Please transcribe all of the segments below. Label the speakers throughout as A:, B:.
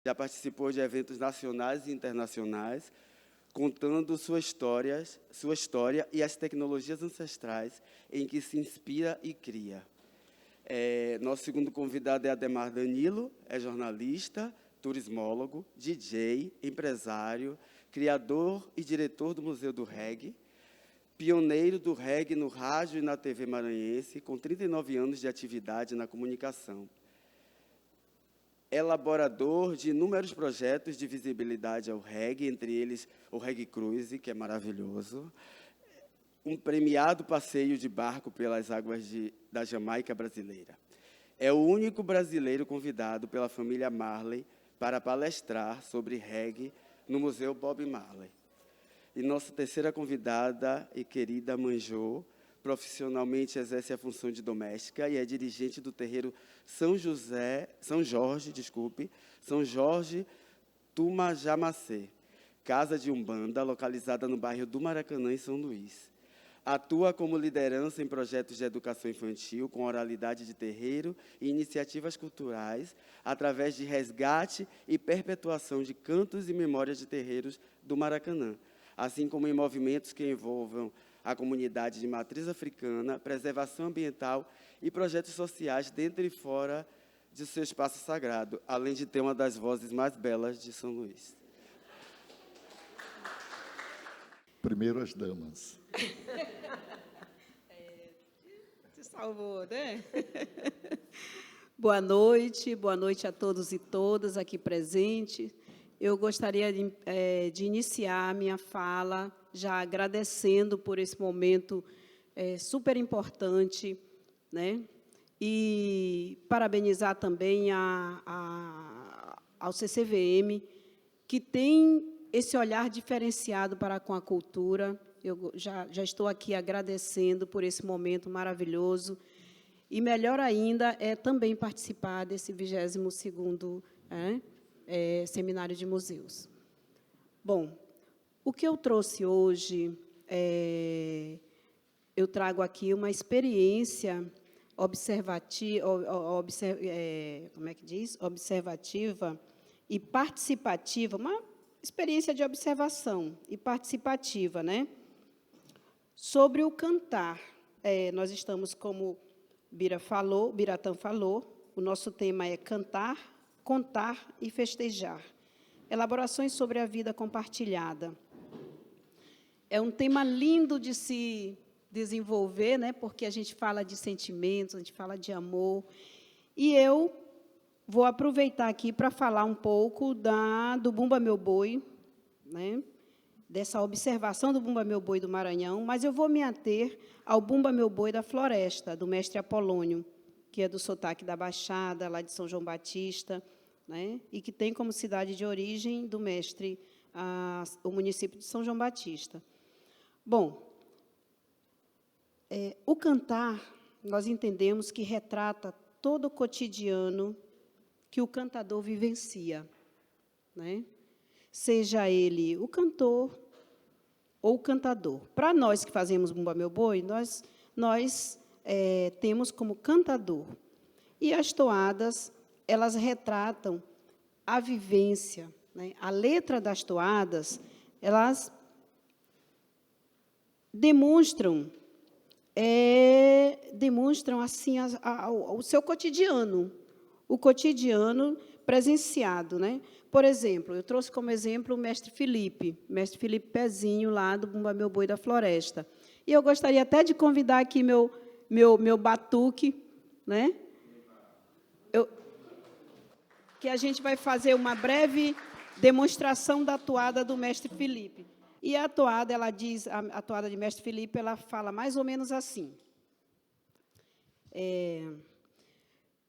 A: já participou de eventos nacionais e internacionais, contando sua história e as tecnologias ancestrais em que se inspira e cria. Nosso segundo convidado é Ademar Danilo, é jornalista, turismólogo, DJ, empresário, criador e diretor do Museu do Reggae, pioneiro do reggae no rádio e na TV maranhense, com 39 anos de atividade na comunicação. Elaborador de inúmeros projetos de visibilidade ao reggae, entre eles o Reggae Cruise, que é maravilhoso, um premiado passeio de barco pelas águas da Jamaica brasileira. É o único brasileiro convidado pela família Marley para palestrar sobre reggae no Museu Bob Marley. E nossa terceira convidada e querida Manjô, profissionalmente exerce a função de doméstica e é dirigente do terreiro São Jorge Tumajamacê, casa de Umbanda, localizada no bairro do Maracanã, em São Luís. Atua como liderança em projetos de educação infantil, com oralidade de terreiro e iniciativas culturais, através de resgate e perpetuação de cantos e memórias de terreiros do Maracanã, assim como em movimentos que envolvam a comunidade de matriz africana, preservação ambiental e projetos sociais dentro e fora de seu espaço sagrado, além de ter uma das vozes mais belas de São Luís.
B: Primeiro as damas.
C: Te salvou, né? Boa noite a todos e todas aqui presentes. Eu gostaria de iniciar a minha fala já agradecendo por esse momento super importante, né? E parabenizar também ao CCVM, que tem esse olhar diferenciado para com a cultura. Eu já estou aqui agradecendo por esse momento maravilhoso. E melhor ainda é também participar desse 22º Seminário de Museus. Bom, o que eu trouxe hoje, eu trago aqui uma experiência observativa e participativa, uma experiência de observação e participativa, né? Sobre o cantar. Nós estamos, como Biratã falou, o nosso tema é cantar, contar e festejar. Elaborações sobre a vida compartilhada. É um tema lindo de se desenvolver, né? Porque a gente fala de sentimentos, a gente fala de amor. E eu vou aproveitar aqui para falar um pouco do Bumba Meu Boi, né? Dessa observação do Bumba Meu Boi do Maranhão, mas eu vou me ater ao Bumba Meu Boi da Floresta, do mestre Apolônio, que é do sotaque da Baixada, lá de São João Batista, né? E que tem como cidade de origem do mestre o município de São João Batista. Bom, o cantar, nós entendemos que retrata todo o cotidiano que o cantador vivencia, né? Seja ele o cantor ou o cantador. Para nós que fazemos Bumba Meu Boi, nós temos como cantador. E as toadas, elas retratam a vivência, né? A letra das toadas, elas demonstram assim, o seu cotidiano, o cotidiano presenciado, né? Por exemplo, eu trouxe como exemplo o mestre Felipe Pezinho, lá do Bumba Meu Boi da Floresta. E eu gostaria até de convidar aqui meu batuque, né? Que a gente vai fazer uma breve demonstração da toada do mestre Felipe. E a toada, ela diz, a toada de mestre Felipe, ela fala mais ou menos assim.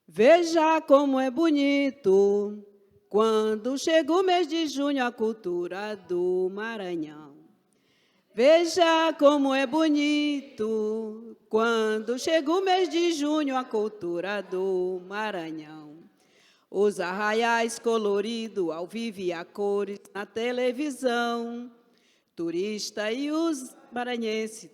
C: Veja como é bonito quando chega o mês de junho, a cultura do Maranhão. Veja como é bonito quando chega o mês de junho, a cultura do Maranhão. Os arraiais coloridos, ao vivo e a cores na televisão. Turista e os maranhenses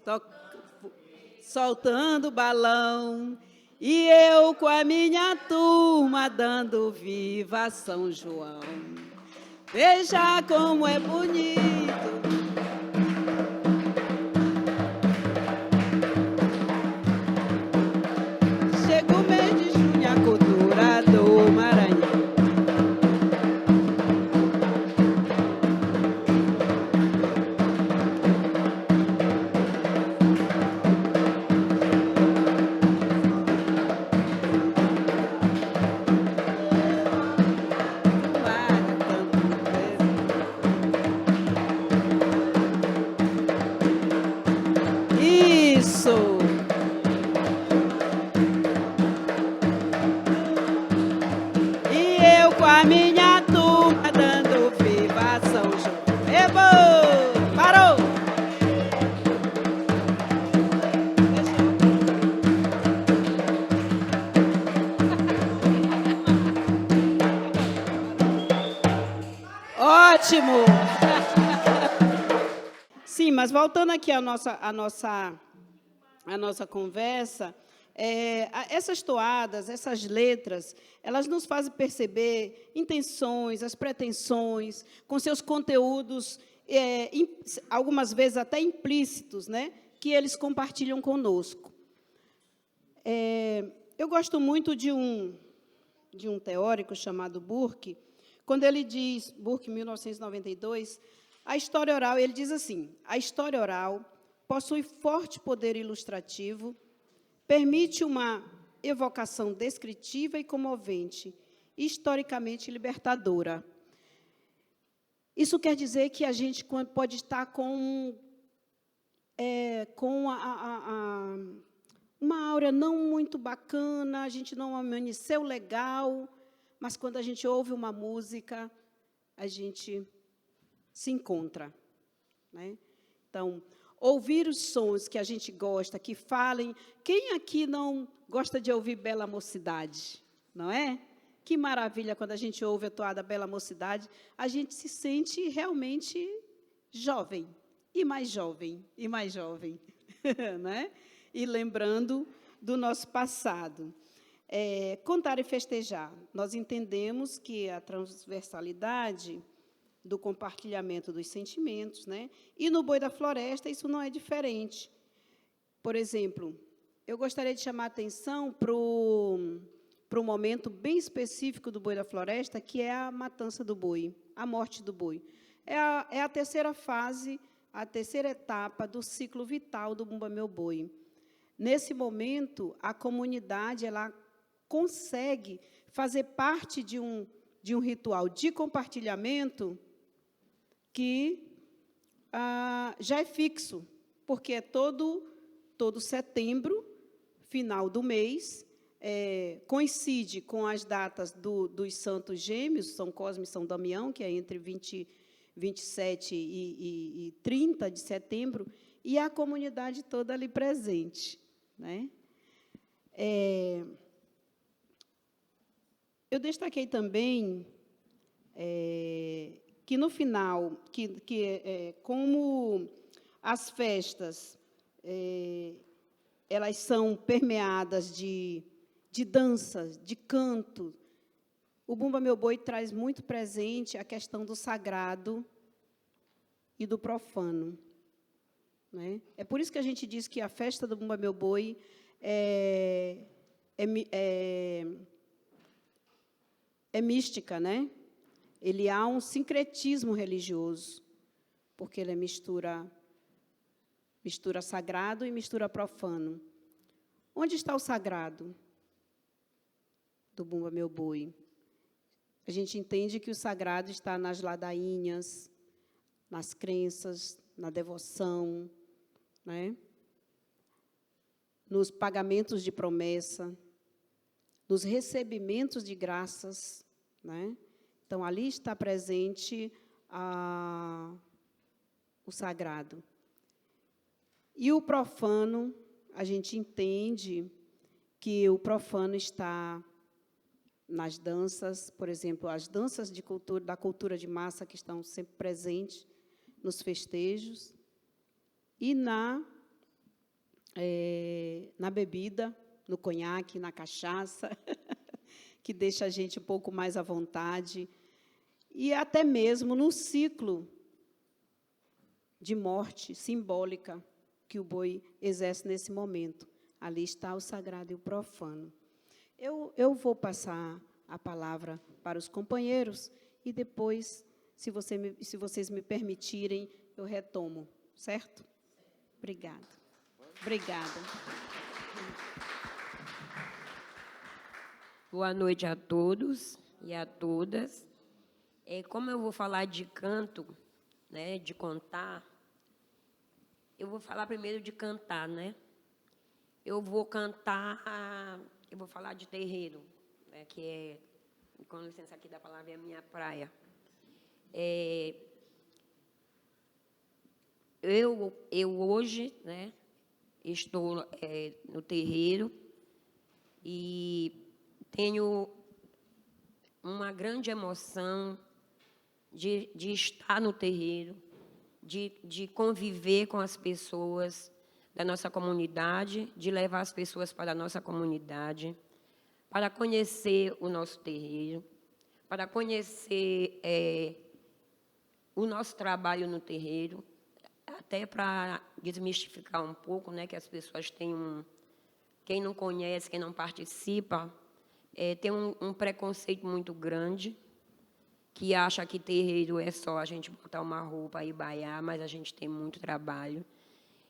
C: soltando balão. E eu com a minha turma dando viva São João. Veja como é bonito. Chega o mês de junho, a cultura do Maranhão. Isso! E eu com a minha turma dando viva São João. Ebo! Parou! Ótimo! Sim, mas voltando aqui à nossa conversa, essas toadas, essas letras, elas nos fazem perceber intenções, as pretensões, com seus conteúdos, algumas vezes até implícitos, né, que eles compartilham conosco. Eu gosto muito de um teórico chamado Burke, quando ele diz, Burke, 1992, a história oral, ele diz assim, a história oral possui forte poder ilustrativo, permite uma evocação descritiva e comovente, historicamente libertadora. Isso quer dizer que a gente pode estar com uma aura não muito bacana, a gente não amanheceu legal, mas quando a gente ouve uma música, a gente se encontra, né? Então, ouvir os sons que a gente gosta, que falem. Quem aqui não gosta de ouvir Bela Mocidade? Não é? Que maravilha quando a gente ouve a toada Bela Mocidade, a gente se sente realmente jovem, e mais jovem, e mais jovem, né? E lembrando do nosso passado. Contar e festejar. Nós entendemos que a transversalidade do compartilhamento dos sentimentos, né? E no Boi da Floresta isso não é diferente. Por exemplo, eu gostaria de chamar a atenção para um momento bem específico do Boi da Floresta, que é a matança do boi, a morte do boi. É a terceira fase, a terceira etapa do ciclo vital do Bumba Meu Boi. Nesse momento, a comunidade ela consegue fazer parte de um ritual de compartilhamento que já é fixo, porque é todo setembro, final do mês, coincide com as datas dos santos gêmeos, São Cosme e São Damião, que é entre 27 e 30 de setembro, e a comunidade toda ali presente, né? Eu destaquei também que, no final, como as festas elas são permeadas de danças, de canto, o Bumba Meu Boi traz muito presente a questão do sagrado e do profano, né? É por isso que a gente diz que a festa do Bumba Meu Boi é mística, né? Ele há um sincretismo religioso, porque ele mistura sagrado e mistura profano. Onde está o sagrado do Bumba Meu Boi? A gente entende que o sagrado está nas ladainhas, nas crenças, na devoção, né? Nos pagamentos de promessa, nos recebimentos de graças, né? Então, ali está presente o sagrado. E o profano, a gente entende que o profano está nas danças, por exemplo, as danças da cultura de massa, que estão sempre presentes nos festejos, e na bebida, no conhaque, na cachaça, que deixa a gente um pouco mais à vontade, e até mesmo no ciclo de morte simbólica que o boi exerce nesse momento. Ali está o sagrado e o profano. Eu vou passar a palavra para os companheiros e depois, se vocês me permitirem, eu retomo, certo? Obrigada. Obrigada.
D: Boa noite a todos e a todas. Como eu vou falar de canto, né, de contar, eu vou falar primeiro de cantar, né? Eu vou falar de terreiro, né, que é, com licença aqui da palavra, é a minha praia. Eu hoje, né, estou no terreiro e tenho uma grande emoção de estar no terreiro, de conviver com as pessoas da nossa comunidade, de levar as pessoas para a nossa comunidade, para conhecer o nosso terreiro, para conhecer o nosso trabalho no terreiro, até para desmistificar um pouco, né, que as pessoas têm quem não conhece, quem não participa, tem um preconceito muito grande, que acha que terreiro é só a gente botar uma roupa e baiar, mas a gente tem muito trabalho.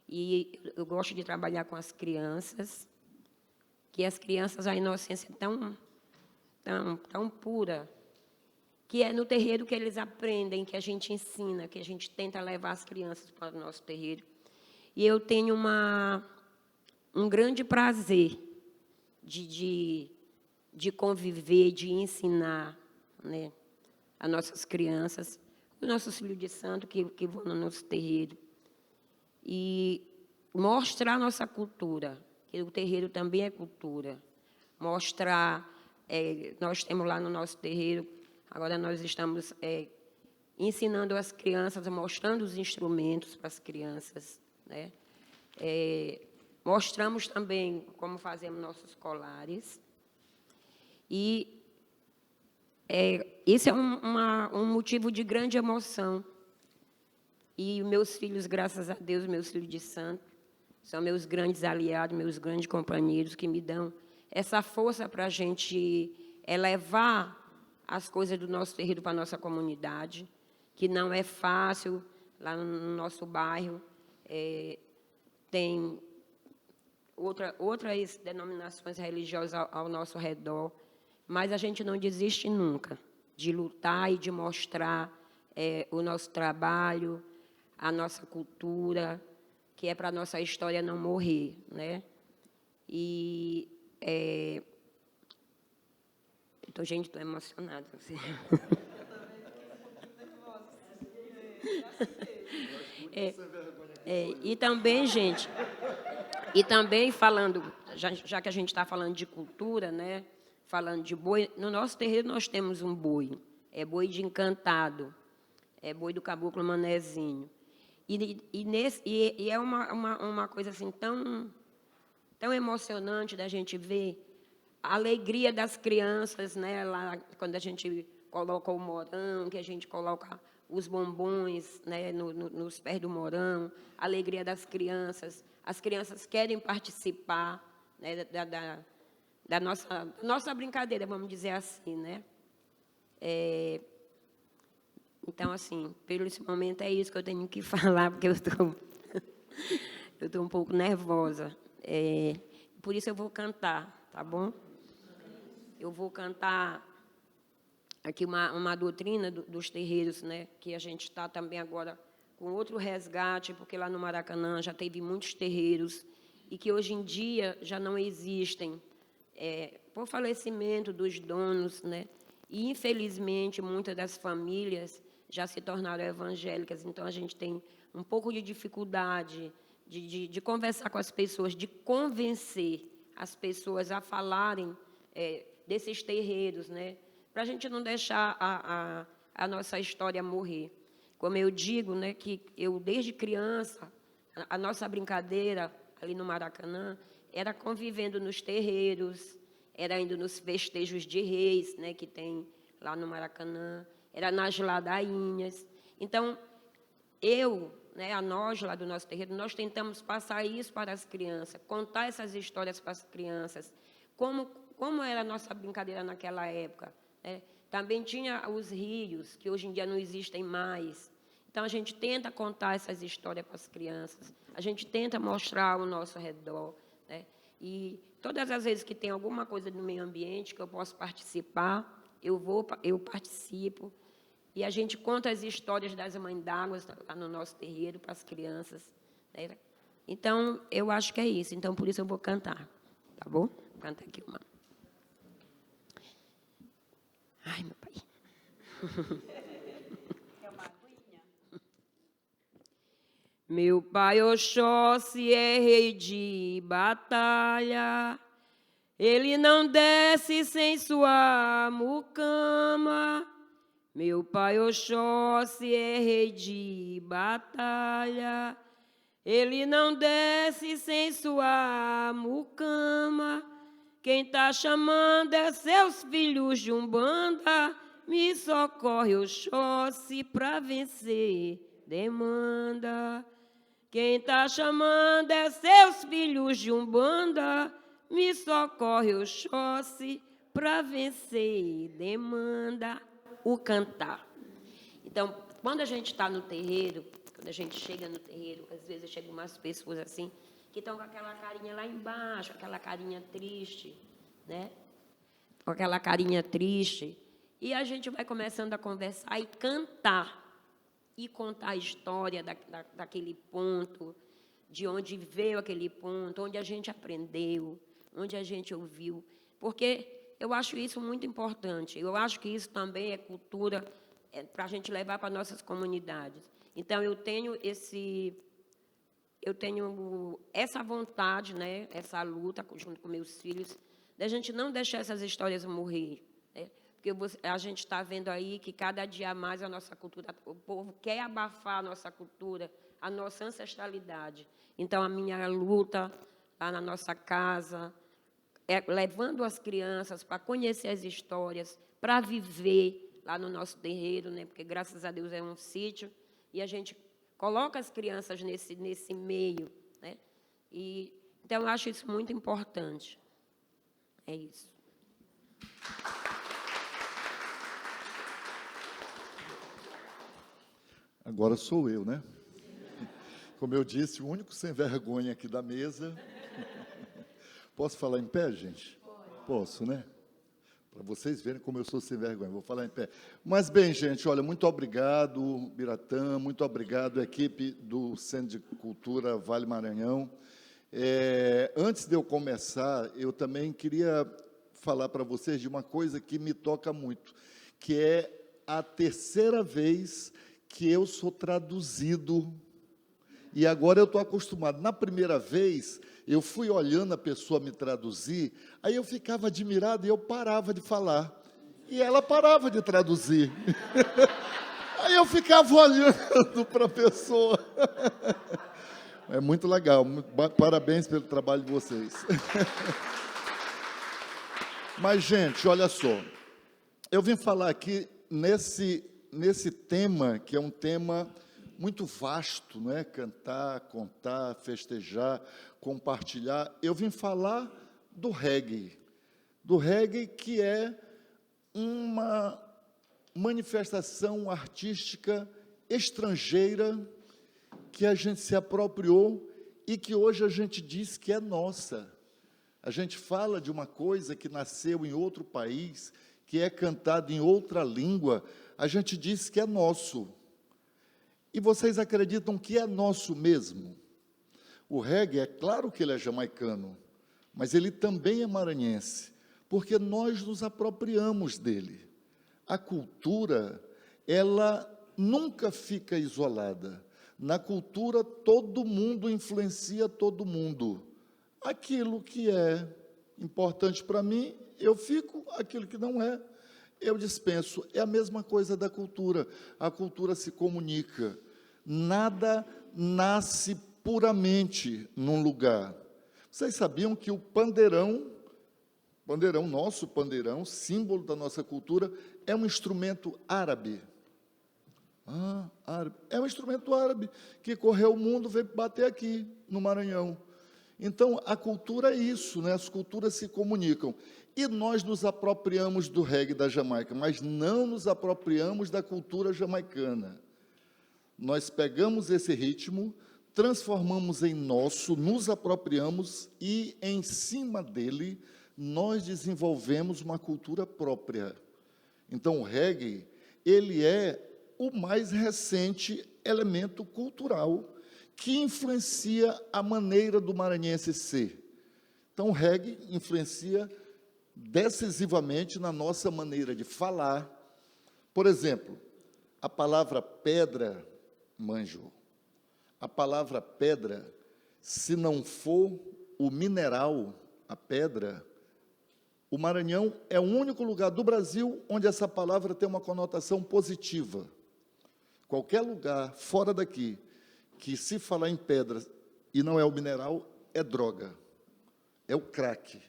D: E eu gosto de trabalhar com as crianças, que as crianças, a inocência é tão pura, que é no terreiro que eles aprendem, que a gente ensina, que a gente tenta levar as crianças para o nosso terreiro. E eu tenho um grande prazer de conviver, de ensinar, né, as nossas crianças, os nossos filhos de santo que vão no nosso terreiro. E mostrar a nossa cultura, que o terreiro também é cultura. Mostrar, nós temos lá no nosso terreiro, agora nós estamos ensinando as crianças, mostrando os instrumentos para as crianças, né? Mostramos também como fazemos nossos colares. E esse é um motivo de grande emoção. E meus filhos, graças a Deus, meus filhos de santo, são meus grandes aliados, meus grandes companheiros, que me dão essa força para a gente levar as coisas do nosso terreiro para a nossa comunidade, que não é fácil. Lá no nosso bairro tem outras denominações religiosas ao nosso redor, mas a gente não desiste nunca de lutar e de mostrar o nosso trabalho, a nossa cultura, que é para a nossa história não morrer, né? E gente, estou emocionada. Assim. E também, gente, falando, já que a gente está falando de cultura, né? Falando de boi, no nosso terreiro nós temos um boi, é boi de encantado, é boi do caboclo manezinho. E é uma coisa assim tão emocionante da gente ver a alegria das crianças, né? Lá, quando a gente coloca o morão, que a gente coloca os bombons, né, nos pés do morão, a alegria das crianças. As crianças querem participar, né, da nossa brincadeira, vamos dizer assim, né? Então, assim, pelo esse momento é isso que eu tenho que falar, porque eu estou um pouco nervosa. Por isso eu vou cantar, tá bom? Eu vou cantar aqui uma doutrina dos terreiros, né? Que a gente está também agora com outro resgate, porque lá no Maracanã já teve muitos terreiros e que hoje em dia já não existem, por falecimento dos donos, né? E, infelizmente, muitas das famílias já se tornaram evangélicas, então a gente tem um pouco de dificuldade de conversar com as pessoas, de convencer as pessoas a falarem desses terreiros, né? Para a gente não deixar a nossa história morrer. Como eu digo, né, que eu, desde criança, a nossa brincadeira ali no Maracanã era convivendo nos terreiros, era indo nos festejos de reis, né, que tem lá no Maracanã, era nas ladainhas. Então, nós lá do nosso terreiro, nós tentamos passar isso para as crianças, contar essas histórias para as crianças, como era a nossa brincadeira naquela época, né? Também tinha os rios, que hoje em dia não existem mais. Então, a gente tenta contar essas histórias para as crianças, a gente tenta mostrar ao nosso redor, né? E todas as vezes que tem alguma coisa no meio ambiente que eu posso participar, eu participo, e a gente conta as histórias das mães d'água lá no nosso terreiro para as crianças, né? Então, eu acho que é isso. Então, por isso eu vou cantar, tá bom? Vou cantar aqui uma. Ai, meu pai.
C: É uma aguinha?
D: Meu pai Oxóssi é rei de batalha, ele não desce sem sua mucama. Meu pai Oxóssi é rei de batalha, ele não desce sem sua mucama. Quem tá chamando é seus filhos de Umbanda, me socorre Oxóssi pra vencer demanda. Quem tá chamando é seus filhos de Umbanda, me socorre Oxóssi pra vencer demanda. O cantar. Então, quando a gente está no terreiro, quando a gente chega no terreiro, às vezes chegam umas pessoas assim, que estão com aquela carinha lá embaixo, aquela carinha triste, né? Com aquela carinha triste. E a gente vai começando a conversar e cantar. E contar a história daquele ponto, de onde veio aquele ponto, onde a gente aprendeu, onde a gente ouviu. Porque eu acho isso muito importante. Eu acho que isso também é cultura para a gente levar para nossas comunidades. Então, eu tenho essa vontade, né, essa luta junto com meus filhos, da gente não deixar essas histórias morrer, né? Porque a gente está vendo aí que cada dia mais a nossa cultura, o povo quer abafar a nossa cultura, a nossa ancestralidade. Então, a minha luta lá na nossa casa, levando as crianças para conhecer as histórias, para viver lá no nosso terreiro, né? Porque, graças a Deus, é um sítio, e a gente coloca as crianças nesse meio, né? Então, eu acho isso muito importante. É isso.
B: Agora sou eu, né? Como eu disse, o único sem vergonha aqui da mesa. Posso falar em pé, gente? Posso, né? Para vocês verem como eu sou sem vergonha. Vou falar em pé. Mas, bem, gente, olha, muito obrigado, Biratã, muito obrigado, equipe do Centro de Cultura Vale Maranhão. Antes de eu começar, eu também queria falar para vocês de uma coisa que me toca muito, que é a terceira vez que eu sou traduzido. E agora eu estou acostumado. Na primeira vez, eu fui olhando a pessoa me traduzir, aí eu ficava admirado e eu parava de falar. E ela parava de traduzir. Aí eu ficava olhando para a pessoa. É muito legal. Parabéns pelo trabalho de vocês. Mas, gente, olha só. Eu vim falar aqui nesse tema, que é um tema muito vasto, não é? Cantar, contar, festejar, compartilhar. Eu vim falar do reggae que é uma manifestação artística estrangeira que a gente se apropriou e que hoje a gente diz que é nossa. A gente fala de uma coisa que nasceu em outro país, que é cantado em outra língua, a gente diz que é nosso. E vocês acreditam que é nosso mesmo? O reggae, é claro que ele é jamaicano, mas ele também é maranhense, porque nós nos apropriamos dele. A cultura, ela nunca fica isolada. Na cultura, todo mundo influencia todo mundo. Aquilo que é importante para mim, eu fico, aquilo que não é, eu dispenso. É a mesma coisa da cultura. A cultura se comunica. Nada nasce puramente num lugar. Vocês sabiam que o nosso pandeirão, símbolo da nossa cultura, é um instrumento árabe? Árabe. É um instrumento árabe que correu o mundo, veio bater aqui, no Maranhão. Então, a cultura é isso, né? As culturas se comunicam. E nós nos apropriamos do reggae da Jamaica, mas não nos apropriamos da cultura jamaicana. Nós pegamos esse ritmo, transformamos em nosso, nos apropriamos e, em cima dele, nós desenvolvemos uma cultura própria. Então, o reggae, ele é o mais recente elemento cultural que influencia a maneira do maranhense ser. Então, o reggae influencia decisivamente na nossa maneira de falar. Por exemplo, a palavra pedra, manjo, a palavra pedra, se não for o mineral, a pedra, o Maranhão é o único lugar do Brasil onde essa palavra tem uma conotação positiva. Qualquer lugar fora daqui que se falar em pedra e não é o mineral, é droga, é o crack.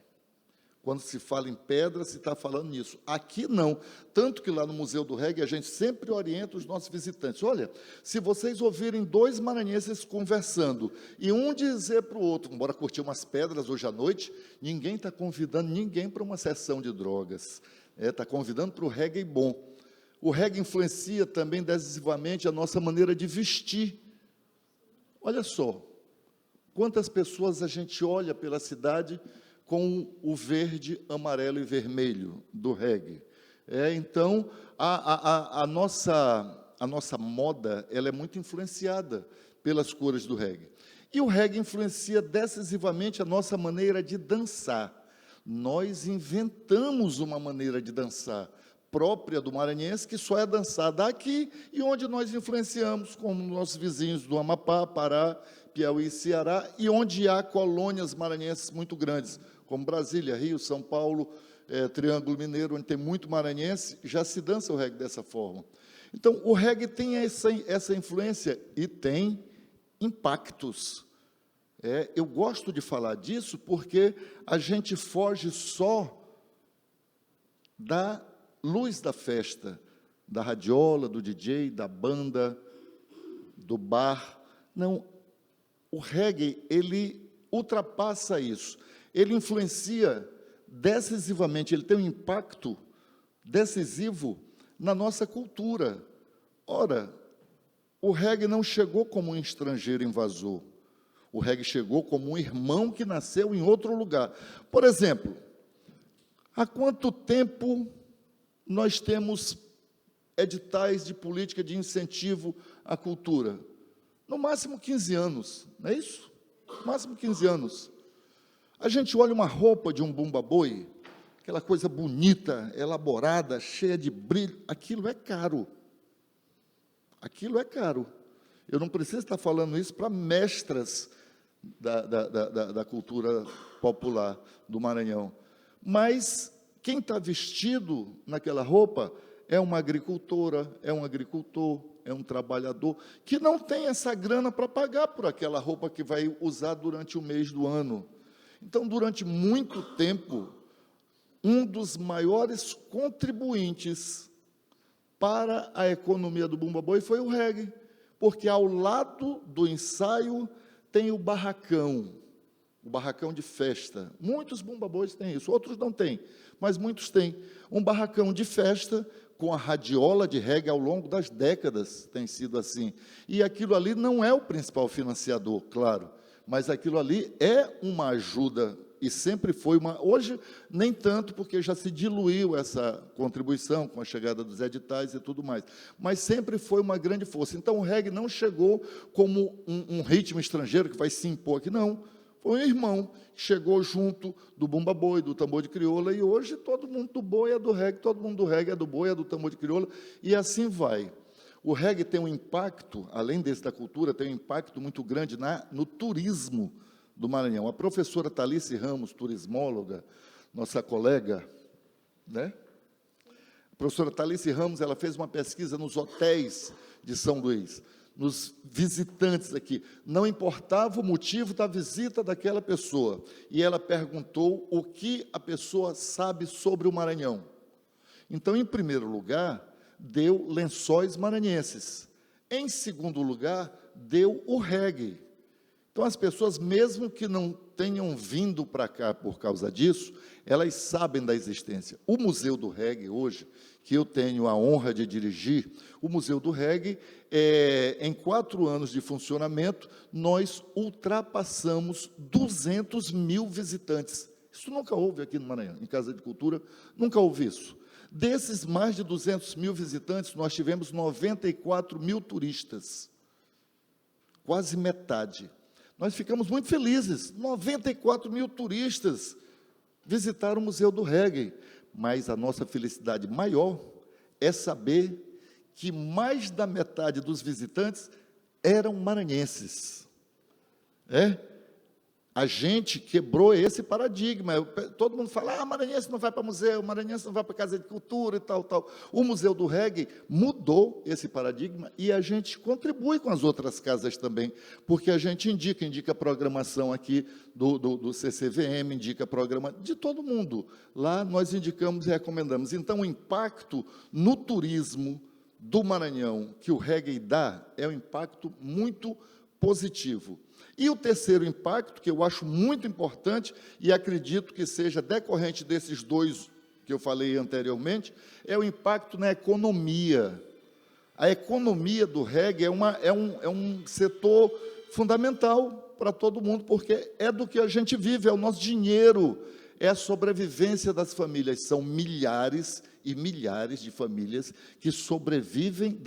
B: Quando se fala em pedra, se está falando nisso. Aqui não. Tanto que lá no Museu do Reggae, a gente sempre orienta os nossos visitantes. Olha, se vocês ouvirem dois maranhenses conversando, e um dizer para o outro, bora curtir umas pedras hoje à noite, ninguém está convidando ninguém para uma sessão de drogas. Está convidando para o reggae bom. O reggae influencia também decisivamente a nossa maneira de vestir. Olha só, quantas pessoas a gente olha pela cidade com o verde, amarelo e vermelho do reggae. Então, a nossa moda ela é muito influenciada pelas cores do reggae. E o reggae influencia decisivamente a nossa maneira de dançar. Nós inventamos uma maneira de dançar própria do maranhense, que só é dançada aqui, e onde nós influenciamos, como nossos vizinhos do Amapá, Pará, Piauí e Ceará, e onde há colônias maranhenses muito grandes, como Brasília, Rio, São Paulo, Triângulo Mineiro, onde tem muito maranhense, já se dança o reggae dessa forma. Então, o reggae tem essa influência e tem impactos. Eu gosto de falar disso porque a gente foge só da luz da festa, da radiola, do DJ, da banda, do bar. Não, o reggae, ele ultrapassa isso. Ele influencia decisivamente, ele tem um impacto decisivo na nossa cultura. Ora, o reggae não chegou como um estrangeiro invasor. O reggae chegou como um irmão que nasceu em outro lugar. Por exemplo, há quanto tempo nós temos editais de política de incentivo à cultura? No máximo 15 anos, não é isso? No máximo 15 anos. A gente olha uma roupa de um bumba-boi, aquela coisa bonita, elaborada, cheia de brilho, aquilo é caro. Aquilo é caro. Eu não preciso estar falando isso para mestras da cultura popular do Maranhão. Mas quem está vestido naquela roupa é uma agricultora, é um agricultor, é um trabalhador, que não tem essa grana para pagar por aquela roupa que vai usar durante o mês do ano. Então, durante muito tempo, um dos maiores contribuintes para a economia do bumba-boi foi o reggae, porque ao lado do ensaio tem o barracão de festa. Muitos bumba-bois têm isso, outros não têm, mas muitos têm. Um barracão de festa com a radiola de reggae ao longo das décadas tem sido assim. E aquilo ali não é o principal financiador, claro, mas aquilo ali é uma ajuda, e sempre foi uma... Hoje, nem tanto, porque já se diluiu essa contribuição com a chegada dos editais e tudo mais, mas sempre foi uma grande força. Então, o reggae não chegou como um ritmo estrangeiro que vai se impor aqui, não. Foi um irmão que chegou junto do bumba-boi, do tambor de crioula, e hoje todo mundo do boi é do reggae, todo mundo do reggae é do boi, é do tambor de crioula, e assim vai. O reggae tem um impacto, além desse da cultura, tem um impacto muito grande no turismo do Maranhão. A professora Talice Ramos, turismóloga, nossa colega, né? A professora Talice Ramos, ela fez uma pesquisa nos hotéis de São Luís. nos visitantes aqui. Não importava o motivo da visita daquela pessoa. E ela perguntou o que a pessoa sabe sobre o Maranhão. Então, em primeiro lugar, deu lençóis maranhenses. Em segundo lugar, deu o reggae. Então, as pessoas, mesmo que não tenham vindo para cá por causa disso, elas sabem da existência. O Museu do Reggae, hoje, que eu tenho a honra de dirigir, o Museu do Reggae, em 4 anos de funcionamento, nós ultrapassamos 200 mil visitantes. Isso nunca houve aqui no Maranhão, em Casa de Cultura, nunca houve isso. Desses mais de 200 mil visitantes, nós tivemos 94 mil turistas, quase metade. Nós ficamos muito felizes, 94 mil turistas visitaram o Museu do Reggae, mas a nossa felicidade maior é saber que mais da metade dos visitantes eram maranhenses. A gente quebrou esse paradigma. Todo mundo fala, maranhense não vai para museu, maranhense não vai para casa de cultura e tal, tal. O Museu do Reggae mudou esse paradigma e a gente contribui com as outras casas também, porque a gente indica programação aqui do CCVM, indica programa de todo mundo. Lá nós indicamos e recomendamos. Então, o impacto no turismo do Maranhão que o reggae dá é um impacto muito positivo. E o terceiro impacto, que eu acho muito importante, e acredito que seja decorrente desses dois que eu falei anteriormente, é o impacto na economia. A economia do reggae é um setor fundamental para todo mundo, porque é do que a gente vive, é o nosso dinheiro, é a sobrevivência das famílias. São milhares e milhares de famílias que sobrevivem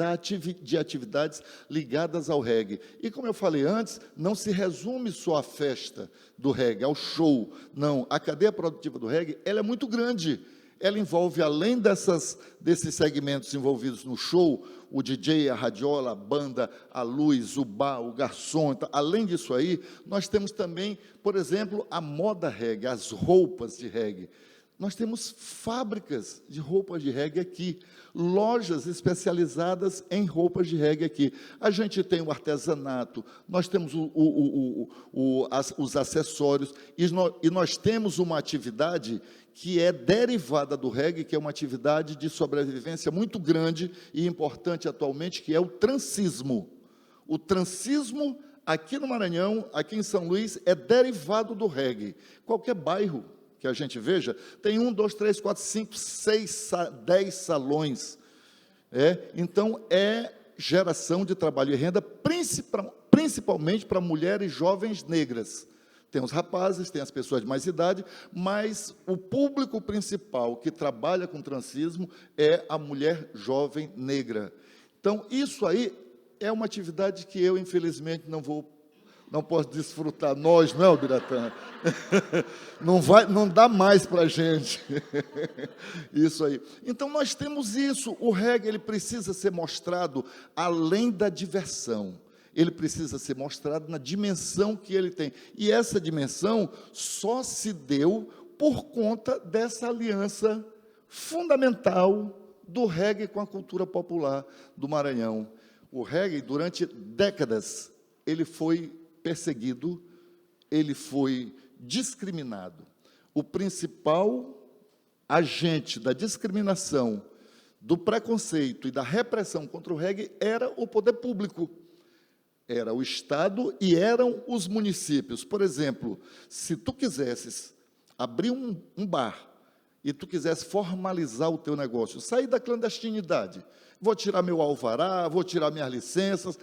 B: de atividades ligadas ao reggae. E, como eu falei antes, não se resume só à festa do reggae, ao show. Não, a cadeia produtiva do reggae ela é muito grande. Ela envolve, além desses segmentos envolvidos no show, o DJ, a radiola, a banda, a luz, o bar, o garçom. Então, além disso aí, nós temos também, por exemplo, a moda reggae, as roupas de reggae. Nós temos fábricas de roupas de reggae aqui, lojas especializadas em roupas de reggae aqui. A gente tem o artesanato, nós temos os acessórios, e nós temos uma atividade que é derivada do reggae, que é uma atividade de sobrevivência muito grande e importante atualmente, que é o transismo. O transismo, aqui no Maranhão, aqui em São Luís, é derivado do reggae. Qualquer bairro que a gente veja, tem 1, 2, 3, 4, 5, 6, 10 salões. Então, é geração de trabalho e renda, principalmente para mulheres jovens negras. Tem os rapazes, tem as pessoas de mais idade, mas o público principal que trabalha com transismo é a mulher jovem negra. Então, isso aí é uma atividade que eu, infelizmente, não posso desfrutar. Nós, não é, Biratã? Não dá mais para a gente. Isso aí. Então, nós temos isso. O reggae ele precisa ser mostrado além da diversão. Ele precisa ser mostrado na dimensão que ele tem. E essa dimensão só se deu por conta dessa aliança fundamental do reggae com a cultura popular do Maranhão. O reggae, durante décadas, ele foi perseguido, ele foi discriminado. O principal agente da discriminação, do preconceito e da repressão contra o reggae era o poder público. Era o Estado e eram os municípios. Por exemplo, se tu quisesses abrir um bar e tu quisesse formalizar o teu negócio, sair da clandestinidade, vou tirar meu alvará, vou tirar minhas licenças.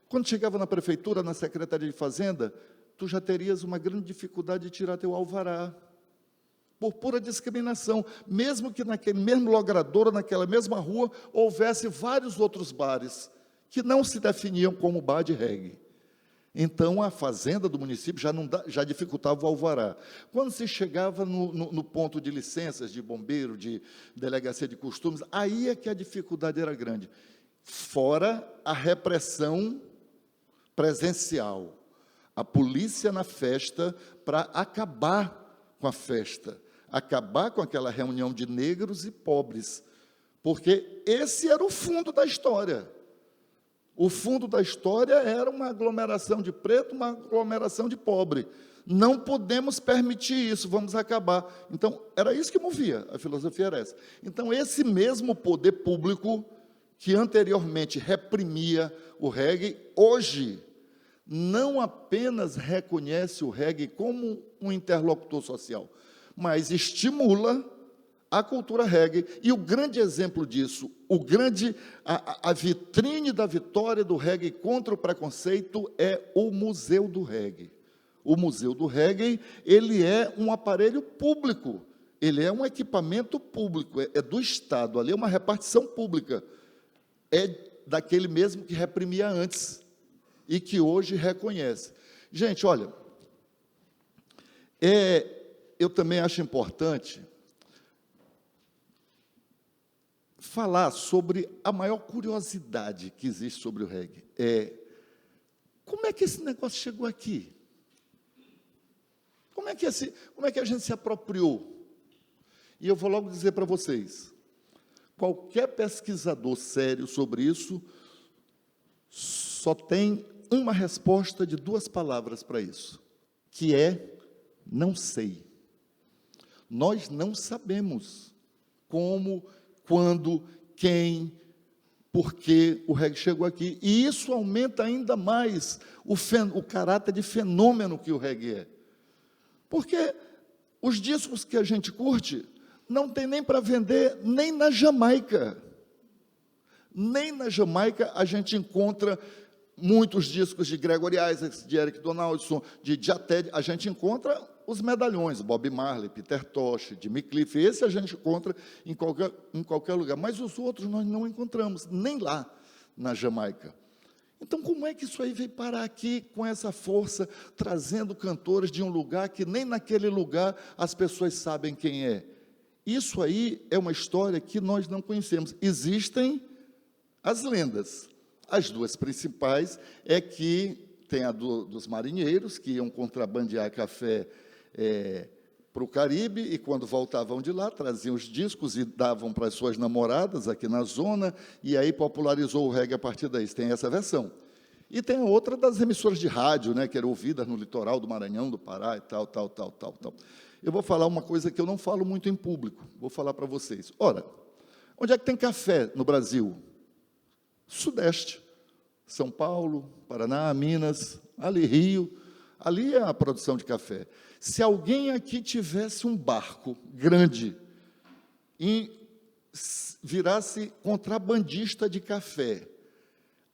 B: Quando chegava na prefeitura, na Secretaria de Fazenda, tu já terias uma grande dificuldade de tirar teu alvará, por pura discriminação, mesmo que naquele mesmo logradouro, naquela mesma rua, houvesse vários outros bares que não se definiam como bar de reggae. Então, a fazenda do município já dificultava o alvará. Quando se chegava no ponto de licenças, de bombeiro, de delegacia de costumes, aí é que a dificuldade era grande. Fora a repressão presencial, a polícia na festa para acabar com a festa, acabar com aquela reunião de negros e pobres, porque esse era o fundo da história. O fundo da história era uma aglomeração de preto, uma aglomeração de pobre. Não podemos permitir isso, vamos acabar. Então, era isso que movia, a filosofia era essa. Então, esse mesmo poder público que anteriormente reprimia o reggae, hoje não apenas reconhece o reggae como um interlocutor social, mas estimula a cultura reggae. E o grande exemplo disso, a vitrine da vitória do reggae contra o preconceito é o Museu do Reggae. O Museu do Reggae, ele é um aparelho público, ele é um equipamento público, é do Estado, ali é uma repartição pública, é daquele mesmo que reprimia antes e que hoje reconhece. Gente, olha, eu também acho importante falar sobre a maior curiosidade que existe sobre o reggae. Como é que esse negócio chegou aqui? Como é que a gente se apropriou? E eu vou logo dizer para vocês, qualquer pesquisador sério sobre isso só tem uma resposta de 2 palavras para isso, que é não sei. Nós não sabemos como, quando, quem, por que o reggae chegou aqui. E isso aumenta ainda mais o caráter de fenômeno que o reggae é. Porque os discos que a gente curte não tem nem para vender, nem na Jamaica. Nem na Jamaica a gente encontra muitos discos de Gregory Isaacs, de Eric Donaldson, de Jated. A gente encontra os medalhões, Bob Marley, Peter Tosh, Jimmy Cliff. Esse a gente encontra em qualquer lugar. Mas os outros nós não encontramos, nem lá na Jamaica. Então, como é que isso aí veio parar aqui com essa força, trazendo cantores de um lugar que nem naquele lugar as pessoas sabem quem é? Isso aí é uma história que nós não conhecemos. Existem as lendas. As 2 principais é que tem a dos marinheiros, que iam contrabandear café para o Caribe, e quando voltavam de lá, traziam os discos e davam para as suas namoradas aqui na zona, e aí popularizou o reggae a partir daí. Tem essa versão. E tem a outra das emissoras de rádio, né, que eram ouvidas no litoral do Maranhão, do Pará e tal. Eu vou falar uma coisa que eu não falo muito em público, vou falar para vocês. Ora, onde é que tem café no Brasil? Sudeste. São Paulo, Paraná, Minas, ali Rio, ali é a produção de café. Se alguém aqui tivesse um barco grande e virasse contrabandista de café,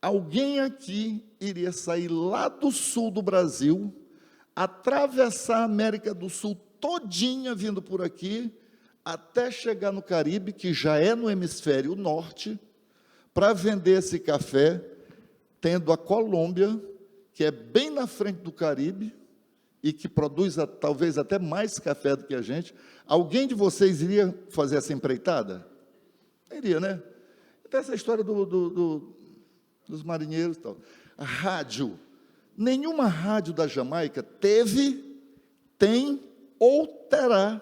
B: alguém aqui iria sair lá do sul do Brasil, atravessar a América do Sul todinha vindo por aqui, até chegar no Caribe, que já é no hemisfério norte, para vender esse café, tendo a Colômbia, que é bem na frente do Caribe, e que produz talvez até mais café do que a gente. Alguém de vocês iria fazer essa empreitada? Iria, né? Então, essa história dos marinheiros e tal. A rádio. Nenhuma rádio da Jamaica teve, tem ou terá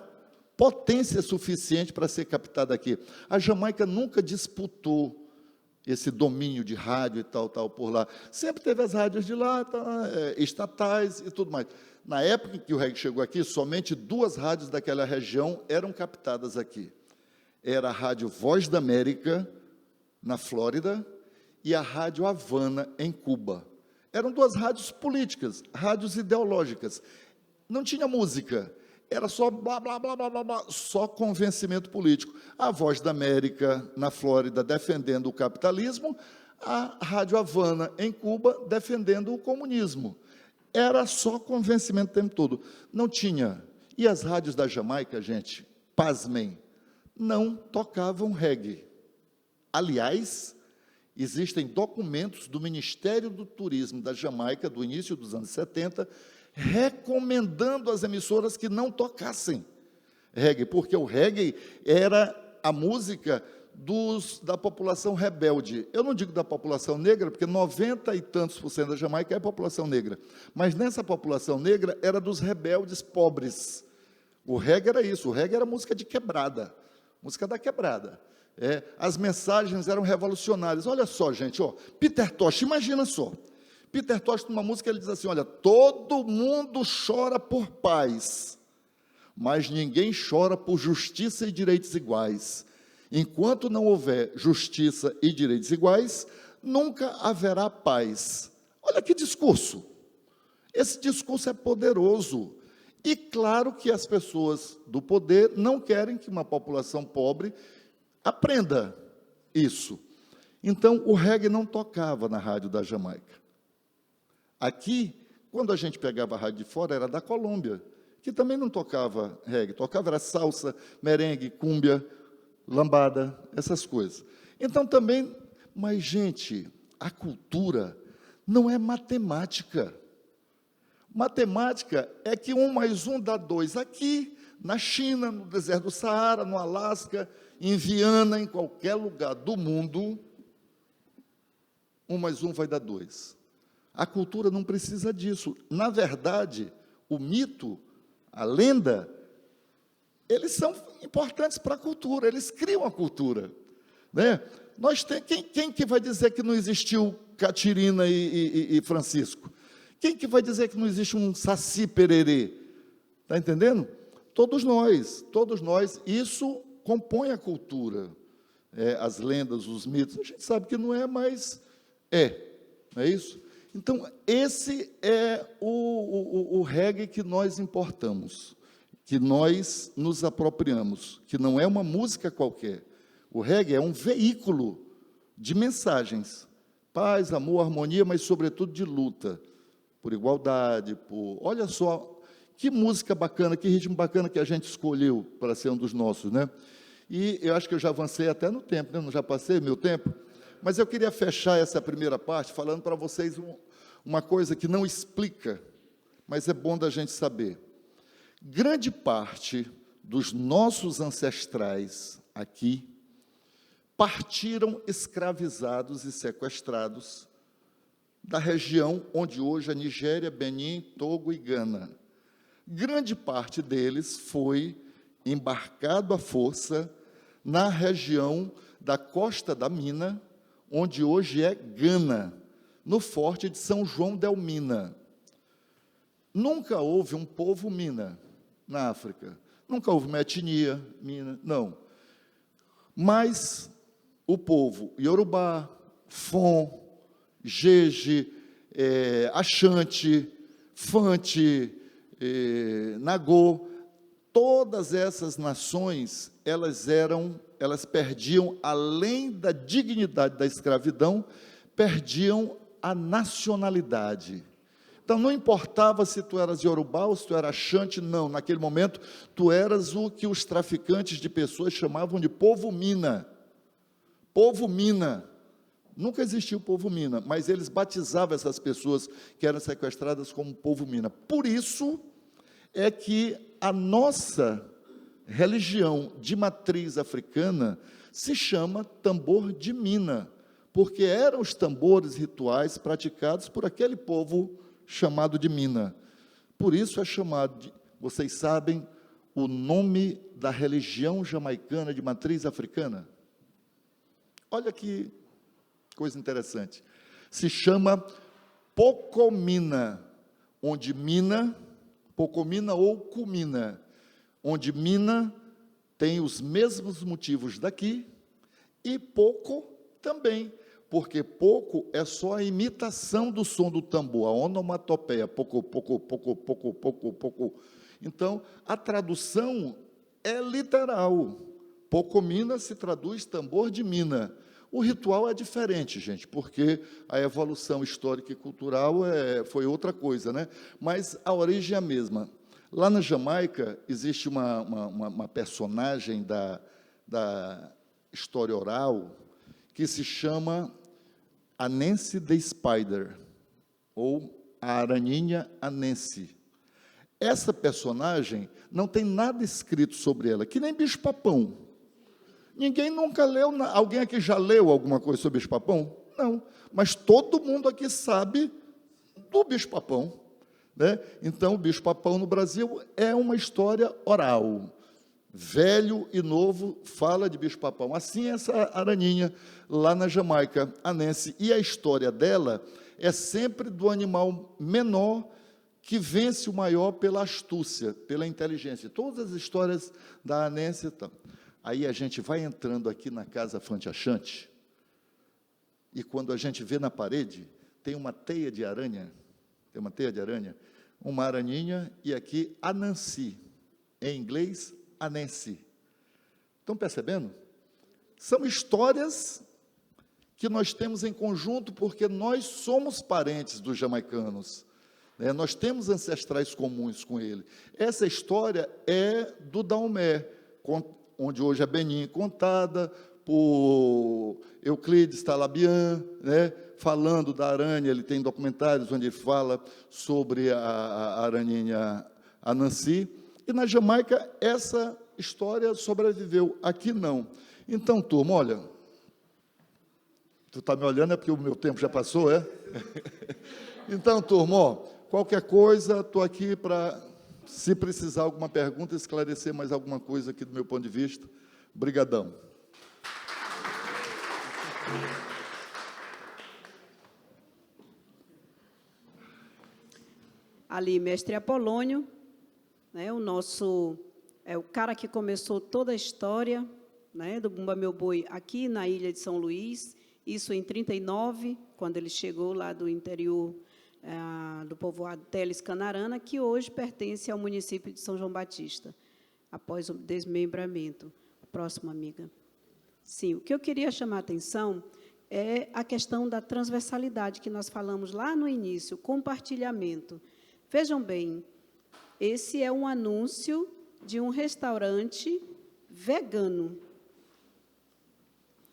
B: potência suficiente para ser captada aqui. A Jamaica nunca disputou esse domínio de rádio e tal por lá. Sempre teve as rádios de lá, estatais e tudo mais. Na época em que o reggae chegou aqui, somente 2 rádios daquela região eram captadas aqui. Era a Rádio Voz da América, na Flórida, e a Rádio Havana, em Cuba. Eram 2 rádios políticas, rádios ideológicas. Não tinha música, era só blá, blá, blá, blá, blá, blá, só convencimento político. A Voz da América, na Flórida, defendendo o capitalismo, a Rádio Havana, em Cuba, defendendo o comunismo. Era só convencimento o tempo todo. Não tinha. E as rádios da Jamaica, gente, pasmem, não tocavam reggae. Aliás, existem documentos do Ministério do Turismo da Jamaica, do início dos anos 70, recomendando às emissoras que não tocassem reggae, porque o reggae era a música da população rebelde. Eu não digo da população negra, porque 90 e tantos % da Jamaica é população negra, mas nessa população negra era dos rebeldes pobres. O reggae era isso, o reggae era música de quebrada, música da quebrada. As mensagens eram revolucionárias. Olha só, gente, Peter Tosh, imagina só. Peter Tosh, numa música, ele diz assim, olha, todo mundo chora por paz, mas ninguém chora por justiça e direitos iguais. Enquanto não houver justiça e direitos iguais, nunca haverá paz. Olha que discurso. Esse discurso é poderoso. E claro que as pessoas do poder não querem que uma população pobre aprenda isso. Então, o reggae não tocava na rádio da Jamaica. Aqui, quando a gente pegava a rádio de fora, era da Colômbia, que também não tocava reggae, tocava era salsa, merengue, cúmbia, lambada, essas coisas. Então, também, mas, gente, a cultura não é matemática. Matemática é que 1 mais 1 dá 2. Aqui, na China, no deserto do Saara, no Alasca, em Viana, em qualquer lugar do mundo, 1 mais 1 vai dar 2. A cultura não precisa disso. Na verdade, o mito, a lenda, eles são importantes para a cultura, eles criam a cultura. Né? Quem que vai dizer que não existiu Catirina e Francisco? Quem que vai dizer que não existe um Saci Pererê? Está entendendo? Todos nós, isso compõe a cultura. As lendas, os mitos, a gente sabe que não é, mas não é isso? Então, esse é o reggae que nós importamos, que nós nos apropriamos, que não é uma música qualquer. O reggae é um veículo de mensagens, paz, amor, harmonia, mas, sobretudo, de luta, por igualdade, Olha só, que música bacana, que ritmo bacana que a gente escolheu para ser um dos nossos, né? E eu acho que eu já avancei até no tempo, né? Não já passei meu tempo? Mas eu queria fechar essa primeira parte falando para vocês uma coisa que não explica, mas é bom da gente saber. Grande parte dos nossos ancestrais aqui partiram escravizados e sequestrados da região onde hoje é Nigéria, Benin, Togo e Gana. Grande parte deles foi embarcado à força na região da Costa da Mina, onde hoje é Gana, no forte de São João del Mina. Nunca houve um povo Mina na África. Nunca houve uma etnia Mina, não. Mas o povo Yorubá, Fon, Jeje, Axante, Fante, Nagô, todas essas nações, elas perdiam, além da dignidade da escravidão, perdiam a nacionalidade. Então, não importava se tu eras Yorubá ou se tu eras Axante, não. Naquele momento, tu eras o que os traficantes de pessoas chamavam de povo Mina. Povo Mina. Nunca existiu o povo Mina, mas eles batizavam essas pessoas que eram sequestradas como povo Mina. Por isso é que a nossa religião de matriz africana se chama tambor de Mina, porque eram os tambores rituais praticados por aquele povo chamado de Mina. Por isso é chamado de, vocês sabem o nome da religião jamaicana de matriz africana? Olha que coisa interessante. Se chama Pocomina, onde Mina, Pocomina ou Cumina, onde Mina tem os mesmos motivos daqui e Poco também, porque Poco é só a imitação do som do tambor, a onomatopeia, Poco, Poco, Poco, Poco, Poco, Poco. Então, a tradução é literal. Pocomina se traduz tambor de mina. O ritual é diferente, gente, porque a evolução histórica e cultural foi outra coisa, né? Mas a origem é a mesma. Lá na Jamaica, existe uma personagem da história oral que se chama Anansi the Spider, ou a Araninha Anansi. Essa personagem não tem nada escrito sobre ela, que nem bicho-papão. Ninguém nunca leu, alguém aqui já leu alguma coisa sobre bicho-papão? Não, mas todo mundo aqui sabe do bicho-papão, né? Então, o bicho-papão no Brasil é uma história oral. velho e novo fala de bicho-papão. Assim essa araninha lá na Jamaica, a Nancy. E a história dela é sempre do animal menor que vence o maior pela astúcia, pela inteligência. Todas as histórias da Nancy estão. Aí a gente vai entrando aqui na casa Fanti-Achante, e quando a gente vê na parede, tem uma teia de aranha, uma araninha, e aqui Anansi, em inglês, Anansi. Estão percebendo? São histórias que nós temos em conjunto, porque nós somos parentes dos jamaicanos, né? Nós temos ancestrais comuns com ele. Essa história é do Daomé, onde hoje é Benin, contada por Euclides Talabian, né? Falando da aranha. Ele tem documentários onde ele fala sobre a araninha Anansi. E na Jamaica, essa história sobreviveu. Aqui, não. Então, turma, olha, tu está me olhando, é porque o meu tempo já passou, é? Então, turma, ó, qualquer coisa, estou aqui para, se precisar alguma pergunta, esclarecer mais alguma coisa aqui do meu ponto de vista. Obrigadão.
C: Ali, mestre Apolônio, né, o cara que começou toda a história, né, do Bumba Meu Boi aqui na ilha de São Luís, isso em 39, quando ele chegou lá do interior do povoado Teles Canarana, que hoje pertence ao município de São João Batista, após o desmembramento. Próxima, amiga. Sim, o que eu queria chamar a atenção é a questão da transversalidade que nós falamos lá no início, compartilhamento. Vejam bem, esse é um anúncio de um restaurante vegano.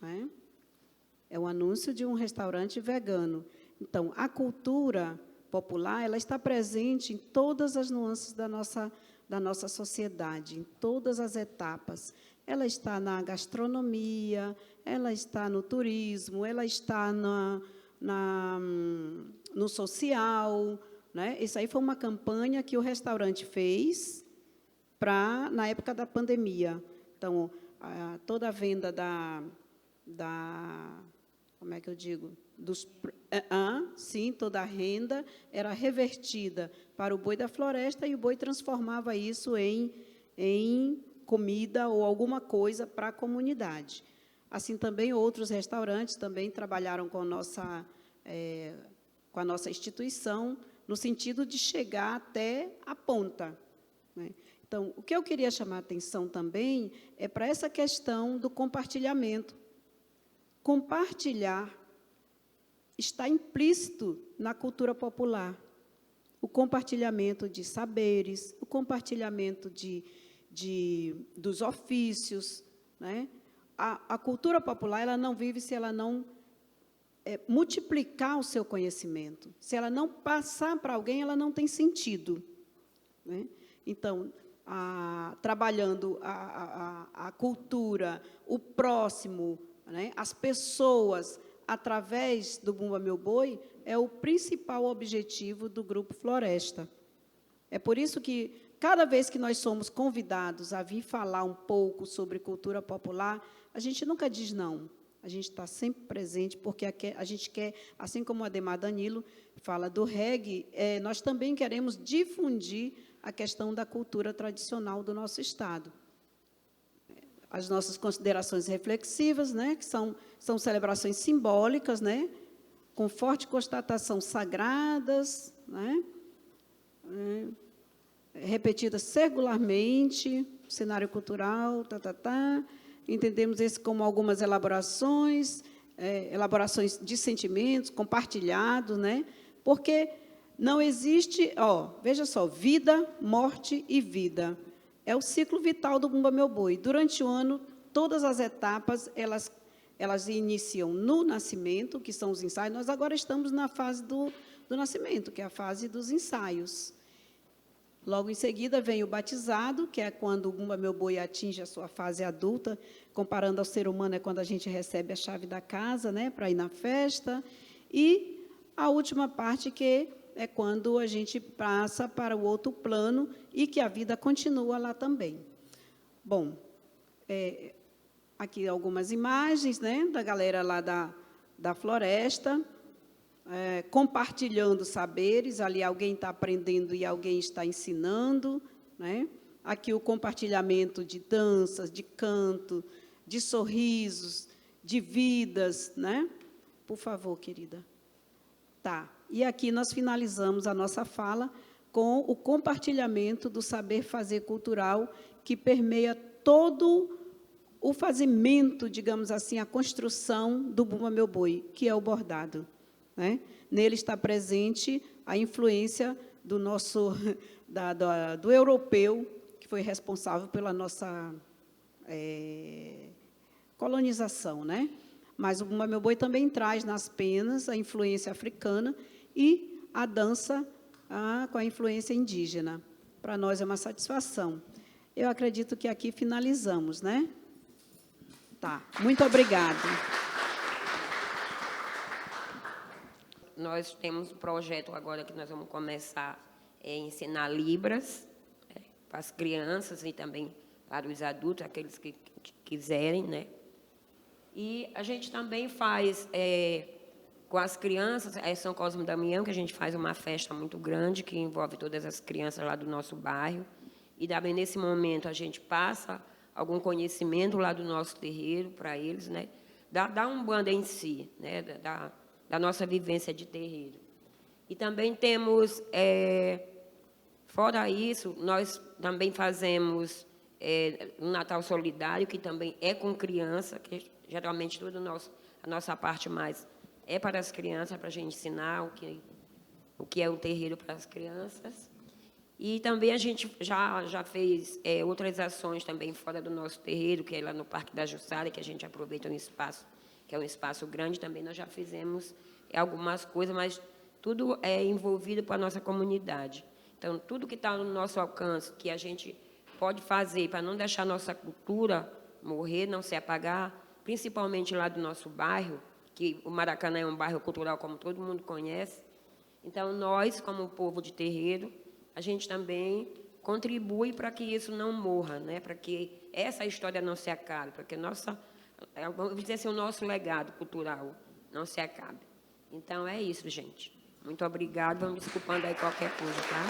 C: Né? É um anúncio de um restaurante vegano. Então, a cultura popular, ela está presente em todas as nuances da nossa sociedade, em todas as etapas. Ela está na gastronomia, ela está no turismo, ela está no social, né? Isso aí foi uma campanha que o restaurante fez na época da pandemia. Então, toda a venda como é que eu digo? Sim, toda a renda era revertida para o boi da floresta e o boi transformava isso em comida ou alguma coisa para a comunidade. Assim, também outros restaurantes também trabalharam com a nossa instituição, no sentido de chegar até a ponta. Né? Então, o que eu queria chamar a atenção também é para essa questão do compartilhamento. Compartilhar está implícito na cultura popular. O compartilhamento de saberes, o compartilhamento dos ofícios. Né? A cultura popular, ela não vive se ela não multiplicar o seu conhecimento. Se ela não passar para alguém, ela não tem sentido. Né? Então, trabalhando a cultura, o próximo, né? As pessoas, através do Bumba Meu Boi, é o principal objetivo do Grupo Floresta. É por isso que, cada vez que nós somos convidados a vir falar um pouco sobre cultura popular, a gente nunca diz não. A gente está sempre presente, porque a gente quer, assim como o Ademar Danilo fala do reggae, nós também queremos difundir a questão da cultura tradicional do nosso Estado. As nossas considerações reflexivas, né, que são celebrações simbólicas, né, com forte constatação sagradas, né, repetidas circularmente, cenário cultural, entendemos esse como algumas elaborações de sentimentos compartilhados, né, porque não existe, veja só, vida, morte e vida. É o ciclo vital do Bumba Meu Boi. Durante o ano, todas as etapas, elas iniciam no nascimento, que são os ensaios. Nós agora estamos na fase do nascimento, que é a fase dos ensaios. Logo em seguida, vem o batizado, que é quando o Bumba Meu Boi atinge a sua fase adulta. Comparando ao ser humano, é quando a gente recebe a chave da casa, né, para ir na festa. E a última parte, que é quando a gente passa para o outro plano e que a vida continua lá também. Bom, aqui algumas imagens, né, da galera lá da floresta, compartilhando saberes, ali alguém está aprendendo e alguém está ensinando, né? Aqui o compartilhamento de danças, de canto, de sorrisos, de vidas, né? Por favor, querida. Tá. E aqui nós finalizamos a nossa fala com o compartilhamento do saber fazer cultural que permeia todo o fazimento, digamos assim, a construção do Bumba Meu Boi, que é o bordado, né? Nele está presente a influência do nosso do europeu, que foi responsável pela nossa colonização, né? Mas o Bumba Meu Boi também traz nas penas a influência africana e a dança com a influência indígena. Para nós é uma satisfação. Eu acredito que aqui finalizamos, né? Tá. Muito obrigada.
D: Nós temos um projeto agora que nós vamos começar a ensinar Libras para as crianças e também para os adultos, aqueles que quiserem, né? E a gente também faz, com as crianças, São Cosme e Damião, que a gente faz uma festa muito grande, que envolve todas as crianças lá do nosso bairro. E também, nesse momento, a gente passa algum conhecimento lá do nosso terreiro para eles, né? Da Umbanda em si, né? Da nossa vivência de terreiro. E também temos, fora isso, nós também fazemos um Natal Solidário, que também é com criança, que geralmente a nossa parte mais é para as crianças, para a gente ensinar o que é um terreiro para as crianças. E também a gente já fez outras ações também fora do nosso terreiro, que é lá no Parque da Jussara, que a gente aproveita um espaço, que é um espaço grande, também nós já fizemos algumas coisas, mas tudo é envolvido para a nossa comunidade. Então, tudo que está no nosso alcance, que a gente pode fazer para não deixar a nossa cultura morrer, não se apagar, principalmente lá do nosso bairro, que o Maracanã é um bairro cultural, como todo mundo conhece. Então, nós, como povo de terreiro, a gente também contribui para que isso não morra, né? Para que essa história não se acabe, para que vamos dizer assim, o nosso legado cultural não se acabe. Então, é isso, gente. Muito obrigada. Vamos desculpando aí qualquer coisa, tá?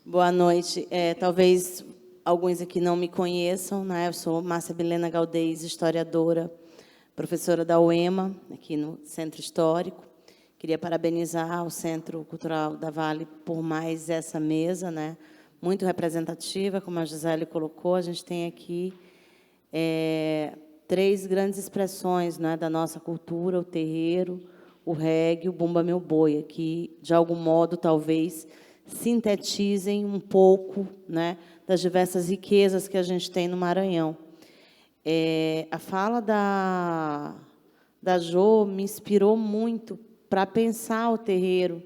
E: Boa noite. Talvez alguns aqui não me conheçam, né? Eu sou Márcia Bilena Galdez, historiadora, professora da UEMA, aqui no Centro Histórico. Queria parabenizar o Centro Cultural da Vale por mais essa mesa, né? Muito representativa, como a Gisele colocou. A gente tem aqui 3 grandes expressões, né, da nossa cultura: o terreiro, o reggae, o Bumba Meu Boi, que, de algum modo, talvez sintetizem um pouco, né, das diversas riquezas que a gente tem no Maranhão. A fala da Jo me inspirou muito para pensar o terreiro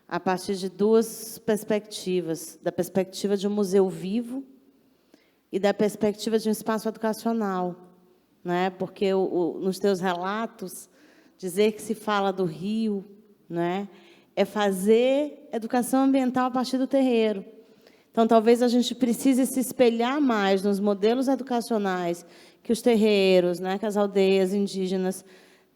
E: a partir de 2 perspectivas: da perspectiva de um museu vivo e da perspectiva de um espaço educacional, né? Porque nos teus relatos, dizer que se fala do rio, né, é fazer educação ambiental a partir do terreiro. Então, talvez a gente precise se espelhar mais nos modelos educacionais que os terreiros, né, que as aldeias indígenas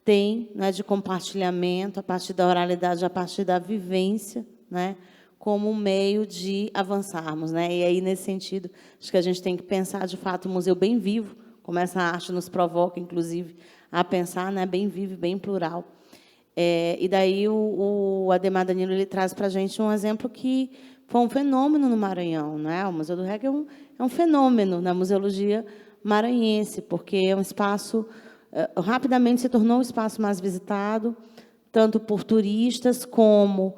E: têm, né, de compartilhamento, a partir da oralidade, a partir da vivência, né, como um meio de avançarmos, né? E aí, nesse sentido, acho que a gente tem que pensar, de fato, um museu bem vivo, como essa arte nos provoca, inclusive, a pensar, né, bem vivo, bem plural. E daí o Ademar Danilo ele traz para a gente um exemplo que foi um fenômeno no Maranhão, né? O Museu do Reggae é um fenômeno na museologia maranhense, porque é um espaço, rapidamente se tornou o espaço mais visitado, tanto por turistas como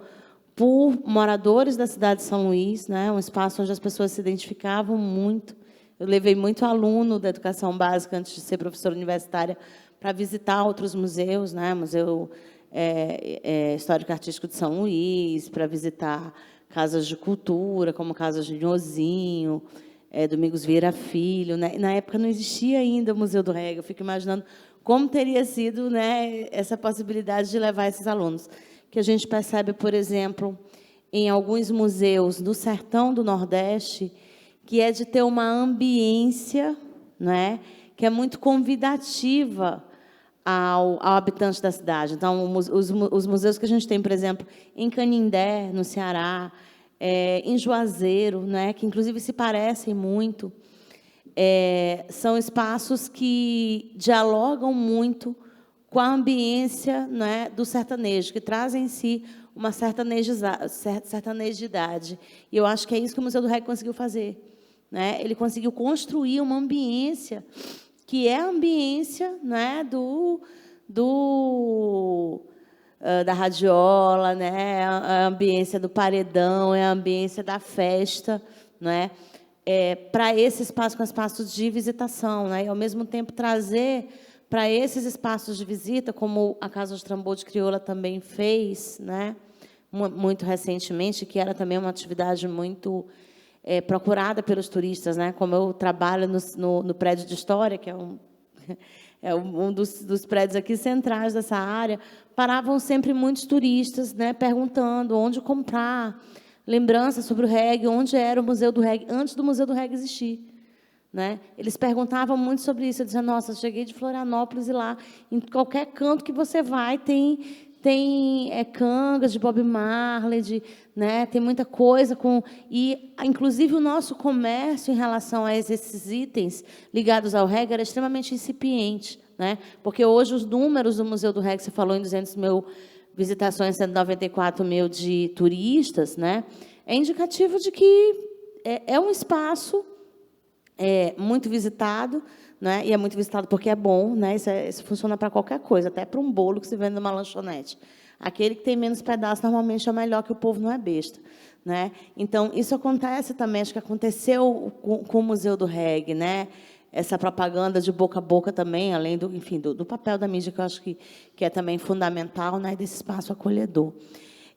E: por moradores da cidade de São Luís, né? Um espaço onde as pessoas se identificavam muito. Eu levei muito aluno da educação básica, antes de ser professora universitária, para visitar outros museus, né? Museu Histórico-Artístico de São Luís, para visitar casas de cultura, como Casa de Nhozinho, Domingos Vieira Filho, né? Na época não existia ainda o Museu do Reggae. Eu fico imaginando como teria sido, né, essa possibilidade de levar esses alunos. Que a gente percebe, por exemplo, em alguns museus do sertão do Nordeste, que é de ter uma ambiência, né, que é muito convidativa ao habitante da cidade. Então, os museus que a gente tem, por exemplo, em Canindé, no Ceará, em Juazeiro, né, que, inclusive, se parecem muito, são espaços que dialogam muito com a ambiência, né, do sertanejo, que trazem em si uma sertanejidade. E eu acho que é isso que o Museu do Reggae conseguiu fazer, né? Ele conseguiu construir uma ambiência que é a ambiência, né, da radiola, né, a ambiência do paredão, é a ambiência da festa, né, para esse espaço, com espaços de visitação, né, e, ao mesmo tempo, trazer para esses espaços de visita, como a Casa de Tambor de Crioula também fez, né, muito recentemente, que era também uma atividade muito procurada pelos turistas, né? Como eu trabalho no prédio de História, que é um dos prédios aqui centrais dessa área, paravam sempre muitos turistas, né, perguntando onde comprar, lembranças sobre o reggae, onde era o Museu do Reggae, antes do Museu do Reggae existir. Né? Eles perguntavam muito sobre isso. Eu dizia, nossa, cheguei de Florianópolis e lá, em qualquer canto que você vai, tem cangas de Bob Marley, né, tem muita coisa e, inclusive, o nosso comércio em relação a esses itens ligados ao reggae era extremamente incipiente, né, porque hoje os números do Museu do Reggae, você falou em 200 mil visitações, 194 mil de turistas, né, é indicativo de que é um espaço muito visitado, né? E é muito visitado porque é bom, né? Isso funciona para qualquer coisa, até para um bolo que se vende numa lanchonete. Aquele que tem menos pedaço, normalmente, é melhor, que o povo não é besta, né? Então, isso acontece também, acho que aconteceu com o Museu do Reggae, né? Essa propaganda de boca a boca também, além do papel da mídia, que eu acho que é também fundamental, né? Desse espaço acolhedor.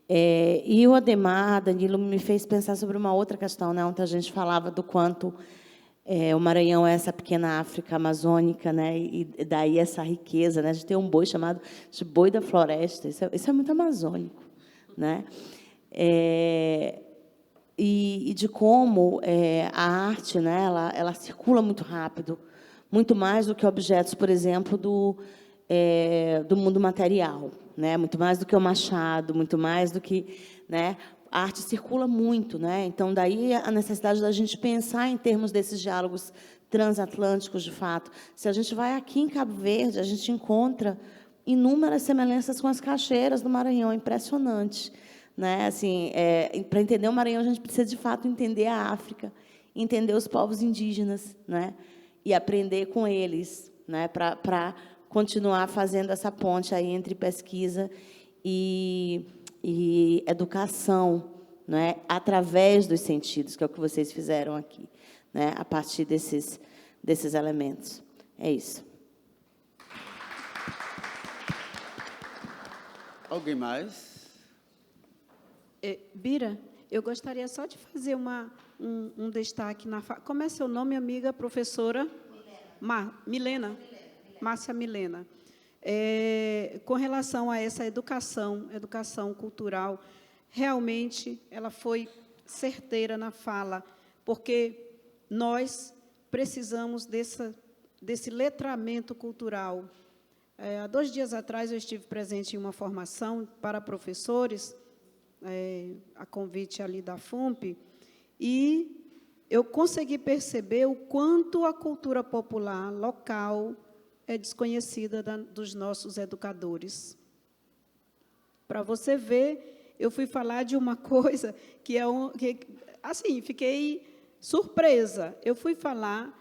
E: E o Ademar, Danilo, me fez pensar sobre uma outra questão, né? Ontem a gente falava do quanto o Maranhão é essa pequena África amazônica, né? E daí essa riqueza, né? De ter um boi chamado de boi da floresta. Isso é muito amazônico, né? E de como a arte, né? Ela circula muito rápido, muito mais do que objetos, por exemplo, do mundo material, né? Muito mais do que o machado, muito mais do que, né? A arte circula muito, né? Então, daí a necessidade da gente pensar em termos desses diálogos transatlânticos, de fato. Se a gente vai aqui em Cabo Verde, a gente encontra inúmeras semelhanças com as cachoeiras do Maranhão, é impressionante, né? Assim, para entender o Maranhão, a gente precisa, de fato, entender a África, entender os povos indígenas, né? E aprender com eles, né? Para continuar fazendo essa ponte aí entre pesquisa e educação, né, através dos sentidos, que é o que vocês fizeram aqui, né, a partir desses elementos. É isso.
A: Alguém mais?
C: Bira, eu gostaria só de fazer um destaque na fala. Como é seu nome, amiga professora? Milena. Márcia Milena. Com relação a essa educação cultural, realmente ela foi certeira na fala, porque nós precisamos desse letramento cultural. Há 2 dias atrás, eu estive presente em uma formação para professores, a convite ali da FUMP, e eu consegui perceber o quanto a cultura popular local é desconhecida dos nossos educadores. Para você ver, eu fui falar de uma coisa que assim, fiquei surpresa. Eu fui falar,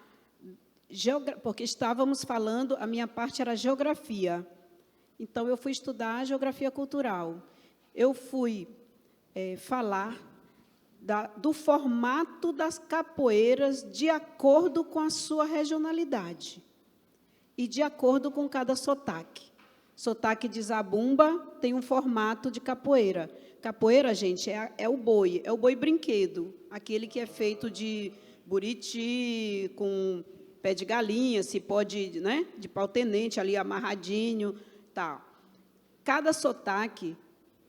C: porque estávamos falando, a minha parte era geografia. Então, eu fui estudar a geografia cultural. Eu fui falar do formato das capoeiras de acordo com a sua regionalidade e de acordo com cada sotaque. Sotaque de Zabumba tem um formato de capoeira. Capoeira, gente, é o boi brinquedo, aquele que é feito de buriti, com pé de galinha, se pode, né, de pau-tenente ali amarradinho, tal. Cada sotaque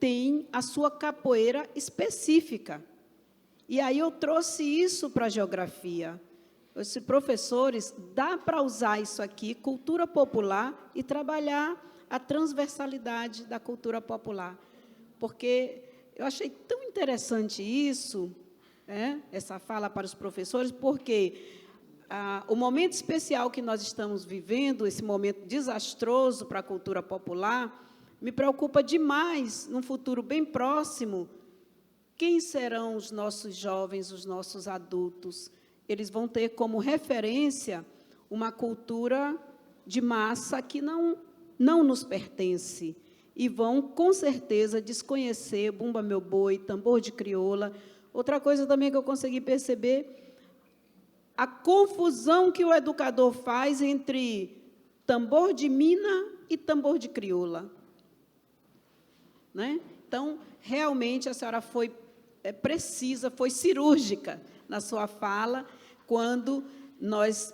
C: tem a sua capoeira específica. E aí eu trouxe isso para a geografia. Eu disse, professores, dá para usar isso aqui, cultura popular, e trabalhar a transversalidade da cultura popular. Porque eu achei tão interessante isso, essa fala para os professores, porque o momento especial que nós estamos vivendo, esse momento desastroso para a cultura popular, me preocupa demais, num futuro bem próximo, quem serão os nossos jovens, os nossos adultos? Eles vão ter como referência uma cultura de massa que não nos pertence, e vão, com certeza, desconhecer Bumba Meu Boi, tambor de crioula. Outra coisa também que eu consegui perceber, a confusão que o educador faz entre tambor de mina e tambor de crioula. Né? Então, realmente, a senhora foi precisa, foi cirúrgica na sua fala, quando nós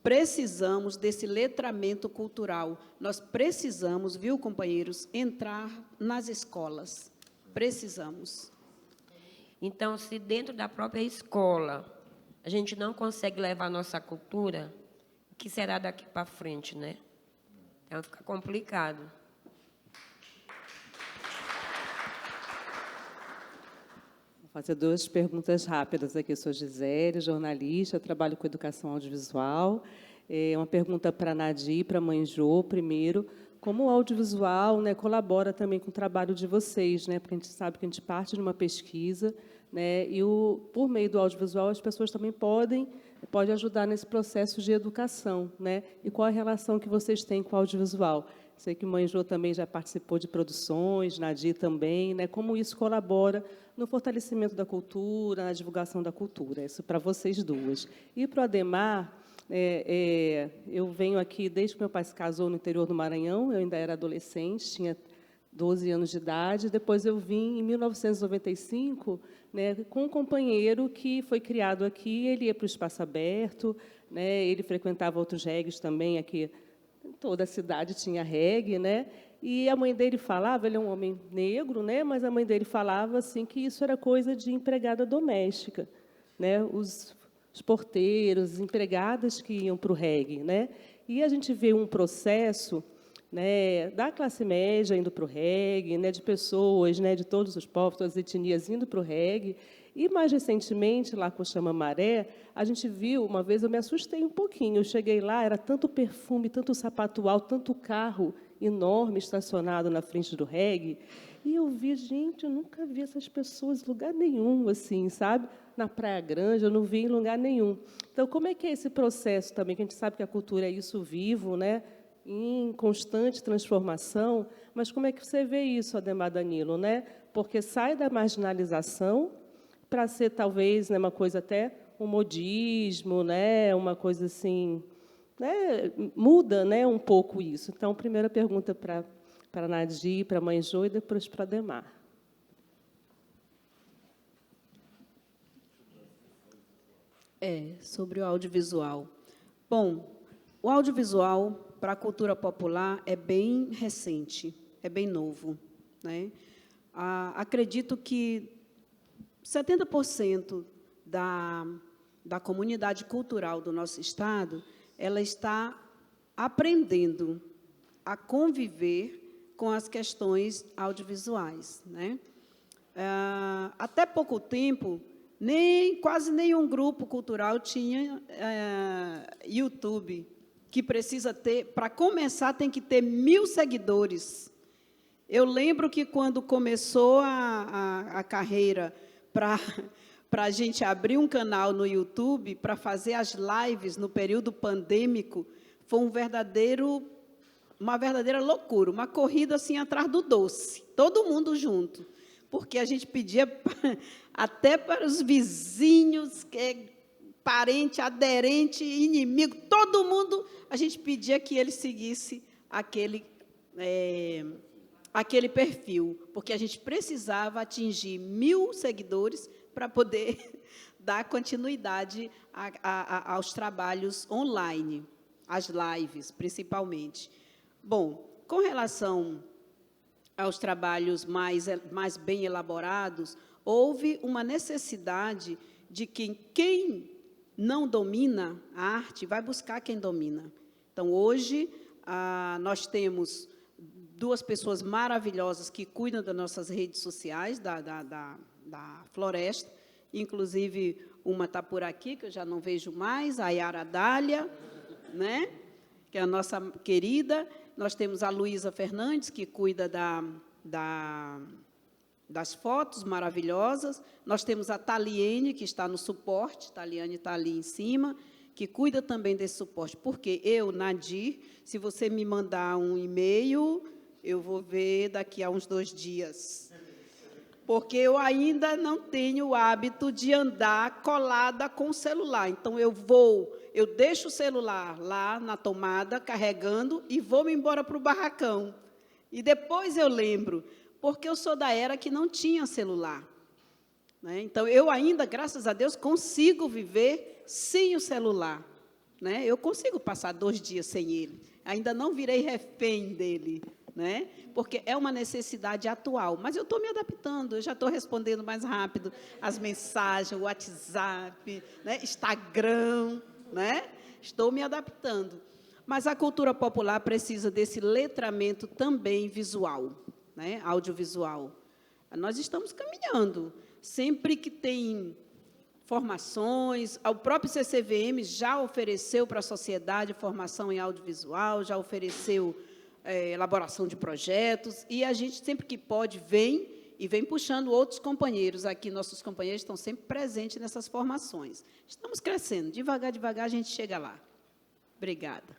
C: precisamos desse letramento cultural. Nós precisamos, viu, companheiros, entrar nas escolas. Precisamos.
D: Então, se dentro da própria escola a gente não consegue levar a nossa cultura, o que será daqui para frente, né? Então, fica complicado.
F: Vou fazer 2 perguntas rápidas aqui. Eu sou Gisele, jornalista, trabalho com educação audiovisual. Uma pergunta para a Nadir, para a Mãe Jô, primeiro. Como o audiovisual, né, colabora também com o trabalho de vocês, né? Porque a gente sabe que a gente parte de uma pesquisa, né, e por meio do audiovisual as pessoas também podem ajudar nesse processo de educação, né? E qual a relação que vocês têm com o audiovisual? Sei que Mãe Jô também já participou de produções, Nadir também, né? Como isso colabora no fortalecimento da cultura, na divulgação da cultura? Isso para vocês duas. E para o Ademar, eu venho aqui desde que meu pai se casou no interior do Maranhão, eu ainda era adolescente, tinha 12 anos de idade. Depois eu vim, em 1995, né, com um companheiro que foi criado aqui. Ele ia para o espaço aberto, né, ele frequentava outros regues também aqui. Toda a cidade tinha reggae, né? E a mãe dele falava, ele é um homem negro, né? Mas a mãe dele falava assim que isso era coisa de empregada doméstica, né? Os porteiros, empregadas que iam para o reggae, né? E a gente vê um processo, né, da classe média indo para o reggae, né, de pessoas, né, de todos os povos, todas as etnias indo para o reggae. E, mais recentemente, lá com o Chama Maré, a gente viu, uma vez eu me assustei um pouquinho, eu cheguei lá, era tanto perfume, tanto sapato alto, tanto carro enorme estacionado na frente do reggae, e eu vi, gente, eu nunca vi essas pessoas em lugar nenhum, assim, sabe? Na Praia Grande, eu não vi em lugar nenhum. Então, como é que é esse processo também, que a gente sabe que a cultura é isso vivo, né? Em constante transformação, mas como é que você vê isso, Ademar Danilo, né? Porque sai da marginalização para ser, talvez, né, uma coisa até um modismo, né, uma coisa assim, né, muda, né, um pouco isso. Então, primeira pergunta para a Nadir, para a Mãe Jô e depois para a Ademar.
C: Sobre o audiovisual. Bom, o audiovisual para a cultura popular é bem recente, é bem novo, né? Acredito que 70% da comunidade cultural do nosso Estado, ela está aprendendo a conviver com as questões audiovisuais, né? Até pouco tempo, quase nenhum grupo cultural tinha YouTube, que precisa ter, para começar, tem que ter 1000 seguidores. Eu lembro que, quando começou a carreira para a gente abrir um canal no YouTube, para fazer as lives no período pandêmico, foi uma verdadeira loucura, uma corrida assim atrás do doce, todo mundo junto, porque a gente pedia até para os vizinhos, parente, aderente, inimigo, todo mundo, a gente pedia que ele seguisse aquele perfil, porque a gente precisava atingir 1000 seguidores para poder dar continuidade aos trabalhos online, às lives, principalmente. Bom, com relação aos trabalhos mais bem elaborados, houve uma necessidade de que quem não domina a arte vai buscar quem domina. Então, hoje, nós temos 2 pessoas maravilhosas que cuidam das nossas redes sociais, da Floresta, inclusive uma está por aqui, que eu já não vejo mais, a Yara Dália, né? Que é a nossa querida. Nós temos a Luísa Fernandes, que cuida das fotos maravilhosas. Nós temos a Taliene, que está no suporte, Taliane está ali em cima, que cuida também desse suporte. Porque eu, Nadir, se você me mandar um e-mail, eu vou ver daqui a uns 2 dias. Porque eu ainda não tenho o hábito de andar colada com o celular. Então, eu deixo o celular lá na tomada, carregando, e vou-me embora para o barracão. E depois eu lembro, porque eu sou da era que não tinha celular, né? Então, eu ainda, graças a Deus, consigo viver sem o celular, né? Eu consigo passar 2 dias sem ele. Ainda não virei refém dele, né? Porque é uma necessidade atual. Mas eu estou me adaptando, eu já estou respondendo mais rápido as mensagens, WhatsApp, né? Instagram, né? Estou me adaptando. Mas a cultura popular precisa desse letramento também visual, né? Audiovisual. Nós estamos caminhando. Sempre que tem formações, o próprio CCVM já ofereceu para a sociedade formação em audiovisual, já ofereceu elaboração de projetos, e a gente, sempre que pode, vem puxando outros companheiros. Aqui, nossos companheiros estão sempre presentes nessas formações. Estamos crescendo, devagar, devagar, a gente chega lá. Obrigada.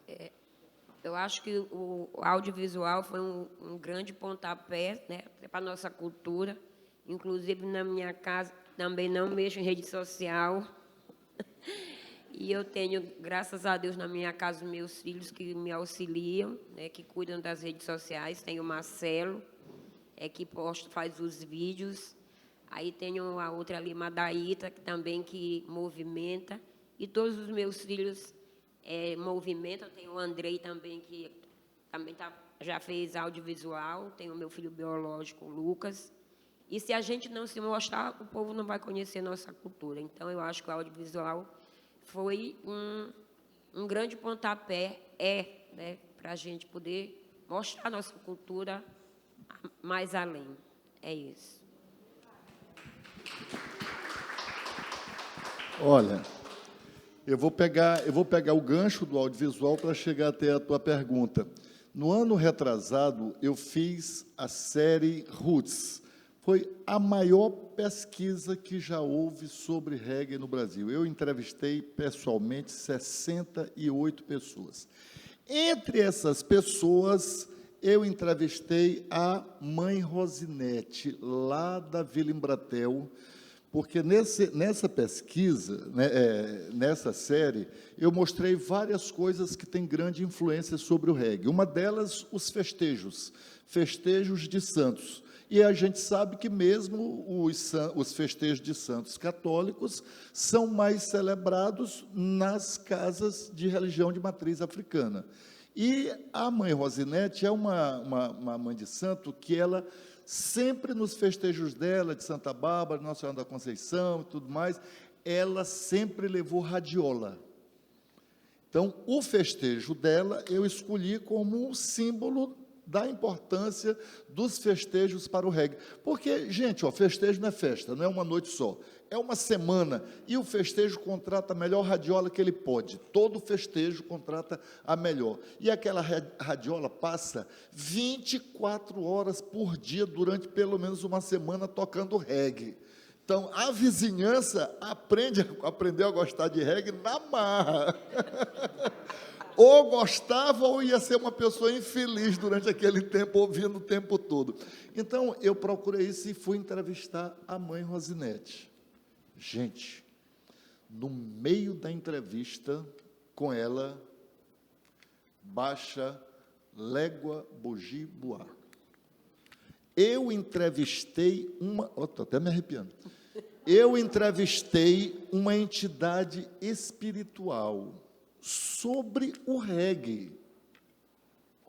D: Eu acho que o audiovisual foi um grande pontapé, né, para a nossa cultura. Inclusive, na minha casa, também não mexo em rede social. E eu tenho, graças a Deus, na minha casa, meus filhos que me auxiliam, né, que cuidam das redes sociais. Tenho o Marcelo, que faz os vídeos. Aí tenho a outra ali, Madaíta, que também que movimenta. E todos os meus filhos movimentam. Tenho o Andrei também, que também já fez audiovisual. Tenho o meu filho biológico, o Lucas. E se a gente não se mostrar, o povo não vai conhecer nossa cultura. Então, eu acho que o audiovisual foi um grande pontapé, né, para a gente poder mostrar a nossa cultura mais além. É isso.
B: Olha, eu vou pegar o gancho do audiovisual para chegar até a tua pergunta. No ano retrasado, eu fiz a série Roots. Foi a maior pesquisa que já houve sobre reggae no Brasil. Eu entrevistei, pessoalmente, 68 pessoas. Entre essas pessoas, eu entrevistei a mãe Rosinete, lá da Vila Embratel, porque nessa pesquisa, né, nessa série, eu mostrei várias coisas que têm grande influência sobre o reggae. Uma delas, os festejos de santos. E a gente sabe que mesmo os festejos de santos católicos são mais celebrados nas casas de religião de matriz africana. E a mãe Rosinete é uma mãe de santo que ela, sempre nos festejos dela, de Santa Bárbara, Nossa Senhora da Conceição e tudo mais, ela sempre levou radiola. Então, o festejo dela eu escolhi como um símbolo da importância dos festejos para o reggae. Porque, gente, festejo não é festa, não é uma noite só, é uma semana, e o festejo contrata a melhor radiola que ele pode. Todo festejo contrata a melhor. E aquela radiola passa 24 horas por dia, durante pelo menos uma semana, tocando reggae. Então, a vizinhança aprendeu a gostar de reggae na marra. Ou gostava ou ia ser uma pessoa infeliz durante aquele tempo, ouvindo o tempo todo. Então, eu procurei isso e fui entrevistar a mãe Rosinete. Gente, no meio da entrevista com ela, baixa Légua Bugi Buá. Eu entrevistei estou até me arrepiando. Eu entrevistei uma entidade espiritual sobre o reggae.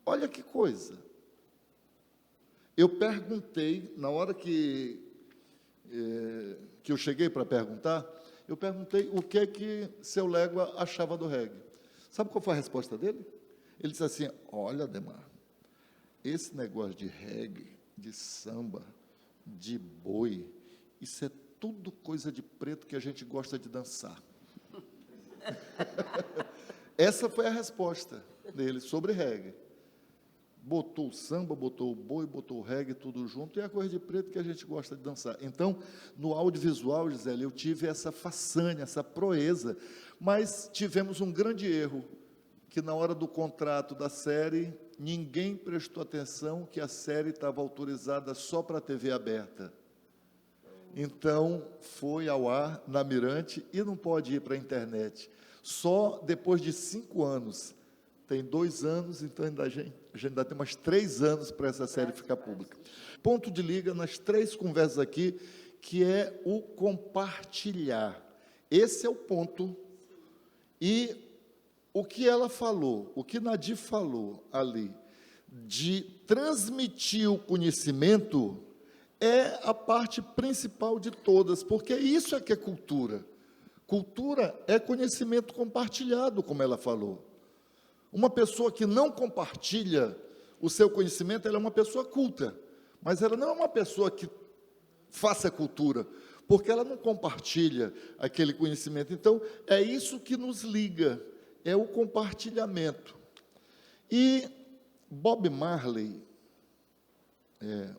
B: Olha que coisa. eu perguntei, na hora que eu cheguei para perguntar, eu perguntei o que seu Légua achava do reggae. Sabe qual foi a resposta dele? Ele disse assim: olha, Ademar, esse negócio de reggae, de samba, de boi, isso é tudo coisa de preto que a gente gosta de dançar. Essa foi a resposta dele sobre reggae. Botou o samba, botou o boi, botou o reggae, tudo junto, e é a coisa de preto que a gente gosta de dançar. Então, no audiovisual, Gisele, eu tive essa façanha, essa proeza, mas tivemos um grande erro, que na hora do contrato da série, ninguém prestou atenção que a série estava autorizada só para a TV aberta. Então, foi ao ar na Mirante e não pode ir para a internet. Só depois de 5 anos. Tem 2 anos, então a gente ainda tem mais 3 anos para essa série ficar pública. Ponto de liga nas 3 conversas aqui, que é o compartilhar. Esse é o ponto. E o que ela falou, o que Nadir falou ali, de transmitir o conhecimento, é a parte principal de todas, porque isso é que é cultura. Cultura é conhecimento compartilhado, como ela falou. Uma pessoa que não compartilha o seu conhecimento, ela é uma pessoa culta, mas ela não é uma pessoa que faça cultura, porque ela não compartilha aquele conhecimento. Então, é isso que nos liga, é o compartilhamento. E Bob Marley,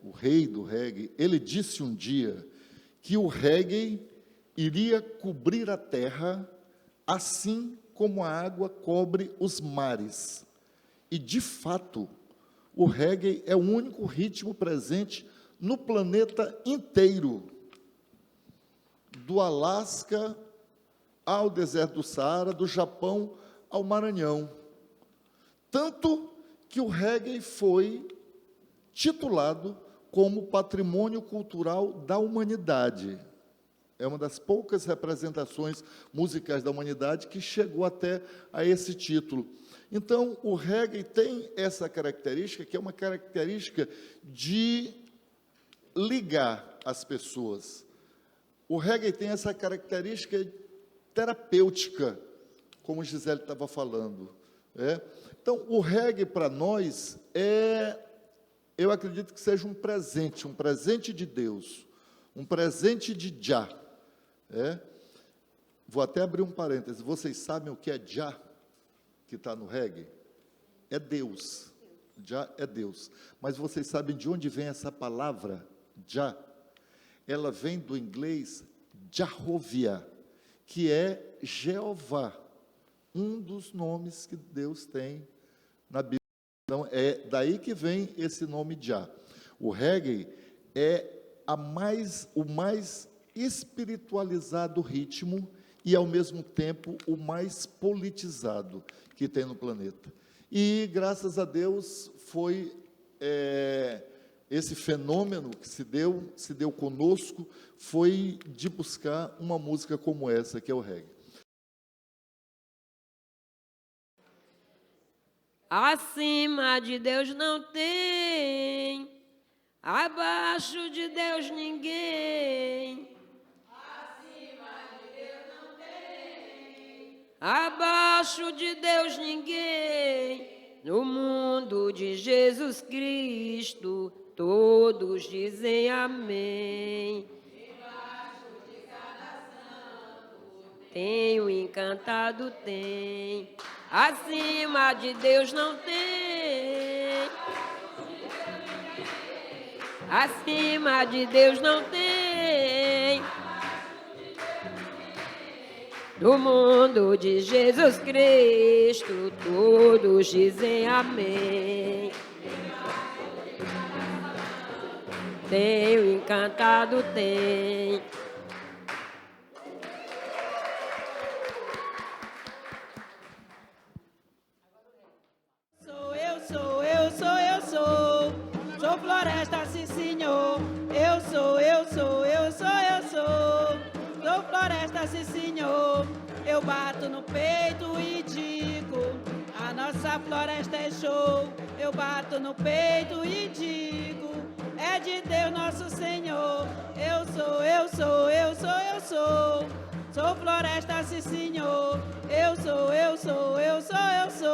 B: o rei do reggae, ele disse um dia que o reggae iria cobrir a terra assim como a água cobre os mares. E, de fato, o reggae é o único ritmo presente no planeta inteiro, do Alasca ao deserto do Saara, do Japão ao Maranhão. Tanto que o reggae foi titulado como Patrimônio Cultural da Humanidade. É uma das poucas representações musicais da humanidade que chegou até a esse título. Então, o reggae tem essa característica, que é uma característica de ligar as pessoas. O reggae tem essa característica terapêutica, como Gisele estava falando. Então, o reggae, para nós, eu acredito que seja um presente de Deus, um presente de Jah. Vou até abrir um parêntese. Vocês sabem o que é Jah, que está no reggae? É Deus. Jah é Deus. Mas vocês sabem de onde vem essa palavra, Jah? Ela vem do inglês Jehovah, que é Jeová, um dos nomes que Deus tem na Bíblia. Então, é daí que vem esse nome Jah. O reggae é o mais espiritualizado ritmo e, ao mesmo tempo, o mais politizado que tem no planeta. E, graças a Deus, foi esse fenômeno que se deu conosco, foi de buscar uma música como essa, que é o reggae.
D: Acima de Deus não tem, abaixo de Deus ninguém. Abaixo de Deus ninguém, no mundo de Jesus Cristo, todos dizem amém. Debaixo de cada santo, tem o encantado, tem, acima de Deus não tem. Acima de Deus não tem. No mundo de Jesus Cristo, todos dizem amém. Tem o encantado, tem.
G: Sou floresta, sim senhor. Eu sou. Sou floresta, sim senhor. Eu bato no peito e digo, a nossa floresta é show. Eu bato no peito e digo, de Deus nosso Senhor. Eu sou, eu sou, eu sou, eu sou. Sou floresta, sim, Senhor. Eu sou, eu sou, eu sou, eu sou.